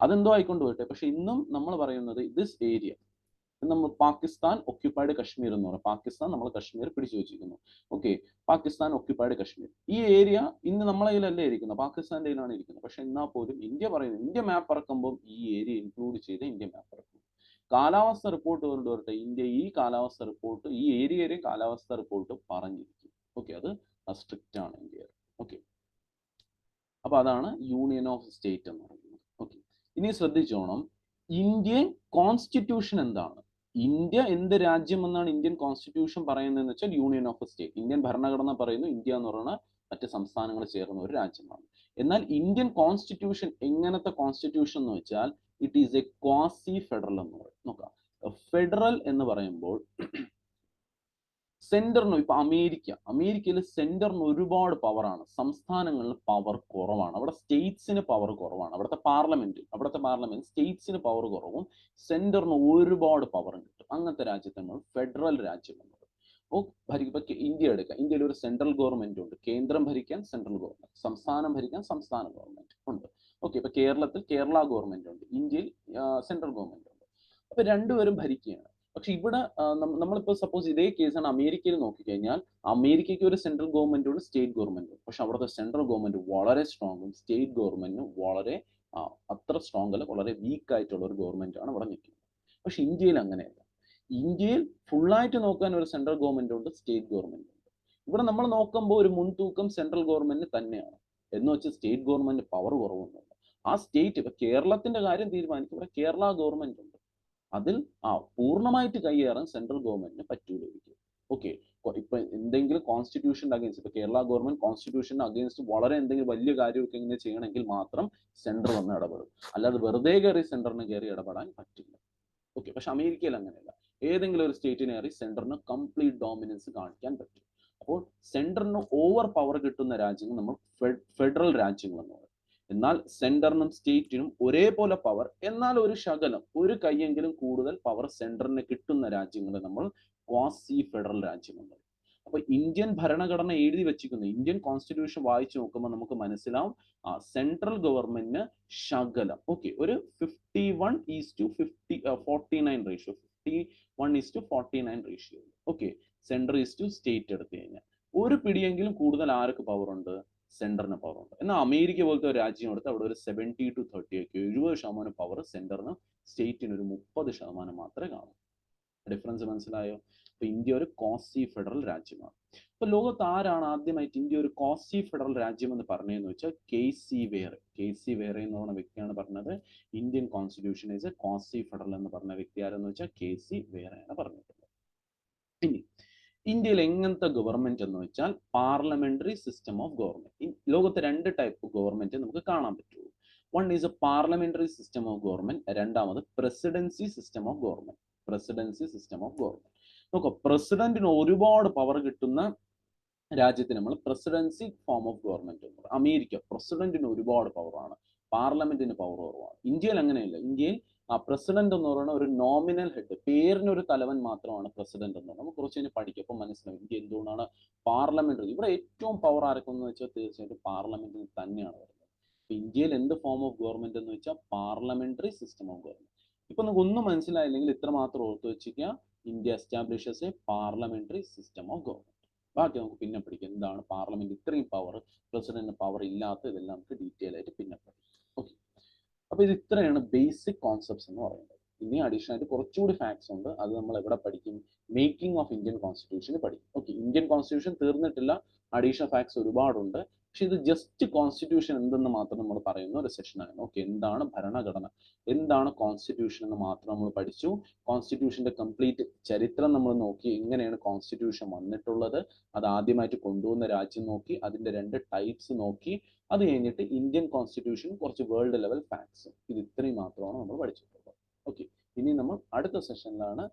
അതെന്തോ ആയിക്കൊണ്ട് പോട്ടെ. പക്ഷെ ഇന്നും നമ്മൾ പറയുന്നത് ദിസ് ഏരിയ, നമ്മൾ പാകിസ്ഥാൻ ഒക്യുപ്പൈഡ് കശ്മീർ എന്ന് പറയും. പാകിസ്ഥാൻ നമ്മൾ കശ്മീർ പിടിച്ചു വെച്ചിരിക്കുന്നു. ഓക്കെ, പാകിസ്ഥാൻ ഒക്യുപ്പൈഡ് കശ്മീർ ഈ ഏരിയ ഇന്ന് നമ്മളെ കയ്യിലല്ലേ ഇരിക്കുന്നത്, പാകിസ്ഥാന്റെ കയ്യിലാണ് ഇരിക്കുന്നത്. പക്ഷെ എന്നാൽ പോലും ഇന്ത്യ പറയുന്നത്, ഇന്ത്യ മാപ്പ് ഇറക്കുമ്പോൾ ഈ ഏരിയ ഇൻക്ലൂഡ് ചെയ്ത് ഇന്ത്യ മാപ്പ് ഇറക്കും. കാലാവസ്ഥ റിപ്പോർട്ട് കൊണ്ടുവരട്ടെ, ഇന്ത്യ ഈ കാലാവസ്ഥ റിപ്പോർട്ട്, ഈ ഏരിയയിലെ കാലാവസ്ഥ റിപ്പോർട്ട് പറഞ്ഞിരിക്കും. ഓക്കെ, അത് സ്ട്രിക്റ്റ് ആണ് ഇന്ത്യ. ഓക്കെ, അപ്പൊ അതാണ് യൂണിയൻ ഓഫ് സ്റ്റേറ്റ് എന്ന് പറയുന്നത്. ഓക്കെ, ഇനി ശ്രദ്ധിച്ചോണം, ഇന്ത്യൻ കോൺസ്റ്റിറ്റ്യൂഷൻ എന്താണ്? ഇന്ത്യ എന്ത് രാജ്യം എന്നാണ് ഇന്ത്യൻ കോൺസ്റ്റിറ്റ്യൂഷൻ പറയുന്നതെന്ന് വെച്ചാൽ യൂണിയൻ ഓഫ് സ്റ്റേറ്റ്. ഇന്ത്യൻ ഭരണഘടന പറയുന്നു ഇന്ത്യ എന്ന് പറയുന്ന മറ്റ് സംസ്ഥാനങ്ങൾ ചേർന്ന ഒരു രാജ്യമാണ്. എന്നാൽ ഇന്ത്യൻ കോൺസ്റ്റിറ്റ്യൂഷൻ എങ്ങനത്തെ കോൺസ്റ്റിറ്റ്യൂഷൻ എന്ന് വെച്ചാൽ it is A quasi federal എന്ന് പറയും. നോക്കാം, ഫെഡറൽ എന്ന് പറയുമ്പോൾ സെന്ററിന്, ഇപ്പൊ അമേരിക്കയിൽ സെന്ററിന് ഒരുപാട് പവറാണ്, സംസ്ഥാനങ്ങളിൽ പവർ കുറവാണ്. അവിടെ സ്റ്റേറ്റ്സിന് പവർ കുറവാണ്. അവിടുത്തെ പാർലമെന്റ് സ്റ്റേറ്റ്സിന് പവർ കുറവും സെന്ററിന് ഒരുപാട് പവറും കിട്ടും. അങ്ങനത്തെ രാജ്യത്തെ നമ്മൾ ഫെഡറൽ രാജ്യം എന്ന് പറയും. ഇപ്പൊ ഇന്ത്യ എടുക്കാം. ഇന്ത്യയിൽ ഒരു സെൻട്രൽ ഗവൺമെന്റ് ഉണ്ട്. കേന്ദ്രം ഭരിക്കാൻ സെൻട്രൽ ഗവൺമെന്റ്, സംസ്ഥാനം ഭരിക്കാൻ സംസ്ഥാന ഗവൺമെന്റ് ഉണ്ട്. ഓക്കെ, ഇപ്പൊ കേരളത്തിൽ കേരള ഗവൺമെന്റ് ഉണ്ട്, ഇന്ത്യയിൽ സെൻട്രൽ ഗവൺമെന്റ് ഉണ്ട്. അപ്പൊ രണ്ടുപേരും ഭരിക്കുകയാണ്. പക്ഷെ ഇവിടെ നമ്മളിപ്പോ സപ്പോസ് ഇതേ കേസാണ് അമേരിക്കയിൽ നോക്കിക്കഴിഞ്ഞാൽ അമേരിക്കയ്ക്ക് ഒരു സെൻട്രൽ ഗവൺമെന്റ് ഉണ്ട്, സ്റ്റേറ്റ് ഗവൺമെന്റ്. പക്ഷെ അവിടുത്തെ സെൻട്രൽ ഗവൺമെന്റ് വളരെ സ്ട്രോങ്ങും സ്റ്റേറ്റ് ഗവൺമെന്റിന് വളരെ അത്ര സ്ട്രോങ് അല്ല, വളരെ വീക്ക് ആയിട്ടുള്ള ഒരു ഗവൺമെന്റ് ആണ് ഇവിടെ നിൽക്കുന്നത്. പക്ഷെ ഇന്ത്യയിൽ അങ്ങനെയല്ല. ഇന്ത്യയിൽ ഫുള്ളായിട്ട് നോക്കാൻ ഒരു സെൻട്രൽ ഗവൺമെന്റ് ഉണ്ട്, സ്റ്റേറ്റ് ഗവൺമെന്റ് ഉണ്ട്. ഇവിടെ നമ്മൾ നോക്കുമ്പോൾ ഒരു മുൻതൂക്കം സെൻട്രൽ ഗവൺമെന്റ് തന്നെയാണ്. എന്ന് വെച്ചാൽ സ്റ്റേറ്റ് ഗവൺമെന്റ് പവർ കുറവൊന്നുമില്ല. ആ സ്റ്റേറ്റ്, ഇപ്പൊ കേരളത്തിന്റെ കാര്യം തീരുമാനിക്കും, ഇവിടെ കേരള ഗവൺമെന്റ് ഉണ്ട്. അതിൽ പൂർണ്ണമായിട്ട് കൈയേറാൻ സെൻട്രൽ ഗവൺമെന്റിന് പറ്റൂല. ഓക്കെ, ഇപ്പൊ എന്തെങ്കിലും കോൺസ്റ്റിറ്റ്യൂഷന്റെ അഗേൻസ്റ്റ്, ഇപ്പൊ കേരള ഗവൺമെന്റ് കോൺസ്റ്റിറ്റ്യൂഷന്റെ അഗേൻസ്റ്റ് വളരെ എന്തെങ്കിലും വലിയ കാര്യമൊക്കെ ഇങ്ങനെ ചെയ്യണമെങ്കിൽ മാത്രം സെൻട്രൽ വന്ന് ഇടപെടും. അല്ലാതെ വെറുതെ കയറി സെൻട്രലിന് കയറി ഇടപെടാൻ പറ്റില്ല. ഓക്കെ, പക്ഷെ അമേരിക്കയിൽ അങ്ങനെയല്ല. ഏതെങ്കിലും ഒരു സ്റ്റേറ്റിന് കയറി സെൻട്രലിന് കംപ്ലീറ്റ് ഡോമിനൻസ് കാണിക്കാൻ പറ്റും. അപ്പോൾ സെൻട്രലിന് ഓവർ പവർ കിട്ടുന്ന രാജ്യങ്ങൾ നമ്മൾ ഫെഡറൽ രാജ്യങ്ങൾ എന്ന് പറയും. എന്നാൽ സെൻട്രലിനും സ്റ്റേറ്റിനും ഒരേപോലെ പവർ, എന്നാൽ ഒരു ശകലം, ഒരു കൈയെങ്കിലും കൂടുതൽ പവർ സെൻട്രലിന് കിട്ടുന്ന രാജ്യങ്ങൾ നമ്മൾ ക്വാസി ഫെഡറൽ രാജ്യങ്ങൾ പറയും. അപ്പൊ ഇന്ത്യൻ ഭരണഘടന എഴുതി വെച്ചിരിക്കുന്നു, ഇന്ത്യൻ കോൺസ്റ്റിറ്റ്യൂഷൻ വായിച്ചു നോക്കുമ്പോൾ നമുക്ക് മനസ്സിലാവും സെൻട്രൽ ഗവൺമെന്റിന് ശകലം, ഓക്കെ, ഒരു 51:49 ratio, 51:49 ratio. Okay, central is to state എടുത്തു കഴിഞ്ഞാൽ ഒരു പിടിയെങ്കിലും കൂടുതൽ ആർക്ക് പവർ ഉണ്ട്? സെന്ററിന് പവർ ഉണ്ട്. എന്നാൽ അമേരിക്ക പോലത്തെ ഒരു രാജ്യം എടുത്ത് അവിടെ ഒരു 70 to 30 ഒക്കെ 70% പവർ സെന്ററിന്, സ്റ്റേറ്റിന് ഒരു 30% മാത്രമേ കാണൂ. ഡിഫറൻസ് മനസ്സിലായോ? അപ്പൊ ഇന്ത്യ ഒരു കോസി ഫെഡറൽ രാജ്യമാണ്. അപ്പൊ ലോകത്ത് ആരാണ് ആദ്യമായിട്ട് ഇന്ത്യ ഒരു കോസി ഫെഡറൽ രാജ്യം എന്ന് പറഞ്ഞതെന്ന് വെച്ചാൽ KC വേറെ. KC വേറെ എന്ന് പറഞ്ഞ വ്യക്തിയാണ് പറഞ്ഞത് Indian constitution is a quasi federal എന്ന് പറഞ്ഞ വ്യക്തി ആരെന്ന് വെച്ചാൽ KC വേറെയാണ് പറഞ്ഞിട്ടുള്ളത്. ഇനി ഇന്ത്യയിൽ എങ്ങനത്തെ ഗവൺമെന്റ് എന്ന് വെച്ചാൽ പാർലമെന്ററി സിസ്റ്റം ഓഫ് ഗവൺമെന്റ്. ലോകത്ത് 2 ടൈപ്പ് ഗവൺമെന്റ് നമുക്ക് കാണാൻ പറ്റുള്ളൂ. One is a parliamentary system of government, രണ്ടാമത് presidency system of government. Presidency system of government നോക്കാം. പ്രസിഡന്റിന് ഒരുപാട് പവർ കിട്ടുന്ന രാജ്യത്തിന് നമ്മൾ പ്രസിഡൻസി ഫോം ഓഫ് ഗവൺമെന്റ് എന്ന് പറയും. അമേരിക്ക പ്രസിഡന്റിന് ഒരുപാട് പവറാണ്, പാർലമെന്റിന് പവർ കുറവാണ്. ഇന്ത്യയിൽ അങ്ങനെയല്ല. ഇന്ത്യയിൽ പ്രസിഡന്റ് എന്ന് പറയുന്ന ഒരു നോമിനൽ ഹെഡ്, പേരിനൊരു തലവൻ മാത്രമാണ് പ്രസിഡന്റ് എന്ന് പറയുന്നത്. നമുക്ക് കുറച്ച് കഴിഞ്ഞ് പഠിക്കും, അപ്പോൾ മനസ്സിലാവും ഇന്ത്യ എന്തുകൊണ്ടാണ് പാർലമെന്ററി. ഇവിടെ ഏറ്റവും പവർ ആർക്കെന്ന് വെച്ചാൽ തീർച്ചയായിട്ടും പാർലമെന്റിന് തന്നെയാണ് വരുന്നത്. ഇന്ത്യയിൽ എന്ത് ഫോം ഓഫ് ഗവൺമെന്റ് എന്ന് വെച്ചാൽ പാർലമെന്ററി സിസ്റ്റം ഓഫ് ഗവൺമെന്റ്. ഇപ്പൊ നമുക്ക് ഒന്നും മനസ്സിലായില്ലെങ്കിൽ ഇത്ര മാത്രം ഓർത്ത് വെച്ചിരിക്കുക, India establishes A parliamentary system of government. ബാക്കി നമുക്ക് പിന്നെ പഠിക്കാം എന്താണ് പാർലമെന്റ് ഇത്രയും പവർ, പ്രസിഡന്റിന് പവർ ഇല്ലാത്ത, ഇതെല്ലാം നമുക്ക് ഡീറ്റെയിൽ ആയിട്ട് പിന്നെ പഠിക്കാം. ഓക്കെ, അപ്പൊ ഇത് ഇത്രയാണ് ബേസിക് കോൺസെപ്റ്റ്സ് എന്ന് പറയുന്നത്. ഇനി അഡീഷണൽ ആയിട്ട് കുറച്ചുകൂടി ഫാക്ട്സ് ഉണ്ട്, അത് നമ്മൾ എവിടെ പഠിക്കും? മേക്കിംഗ് ഓഫ് ഇന്ത്യൻ കോൺസ്റ്റിറ്റ്യൂഷൻ പഠിക്കും. ഓക്കെ, ഇന്ത്യൻ കോൺസ്റ്റിറ്റ്യൂഷൻ തീർന്നിട്ടില്ല, അഡീഷണൽ ഫാക്ട്സ് ഒരുപാടുണ്ട്. പക്ഷെ ഇത് ജസ്റ്റ് കോൺസ്റ്റിറ്റ്യൂഷൻ എന്തെന്ന് മാത്രം നമ്മൾ പറയുന്ന ഒരു സെഷനാണ്. ഓക്കെ, എന്താണ് ഭരണഘടന, എന്താണ് കോൺസ്റ്റിറ്റ്യൂഷൻ എന്ന് മാത്രം നമ്മൾ പഠിച്ചു. കോൺസ്റ്റിറ്റ്യൂഷന്റെ കംപ്ലീറ്റ് ചരിത്രം നമ്മൾ നോക്കി, എങ്ങനെയാണ് കോൺസ്റ്റിറ്റ്യൂഷൻ വന്നിട്ടുള്ളത്, അത് ആദ്യമായിട്ട് കൊണ്ടുവന്ന രാജ്യം നോക്കി, അതിന്റെ 2 ടൈപ്സ് നോക്കി. അത് കഴിഞ്ഞിട്ട് ഇന്ത്യൻ കോൺസ്റ്റിറ്റ്യൂഷൻ കുറച്ച് വേൾഡ് ലെവൽ ഫാക്ട്സ്, ഇത് ഇത്രയും മാത്രമാണ് നമ്മൾ പഠിച്ചിട്ടുള്ളത്. ഓക്കെ, ഇനി നമ്മൾ അടുത്ത സെഷനിലാണ്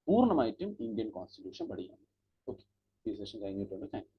പൂർണ്ണമായിട്ടും ഇന്ത്യൻ കോൺസ്റ്റിറ്റ്യൂഷൻ പഠിക്കുന്നത്. ഓക്കെ, ഈ സെഷൻ കഴിഞ്ഞിട്ടുണ്ട്. Thank you.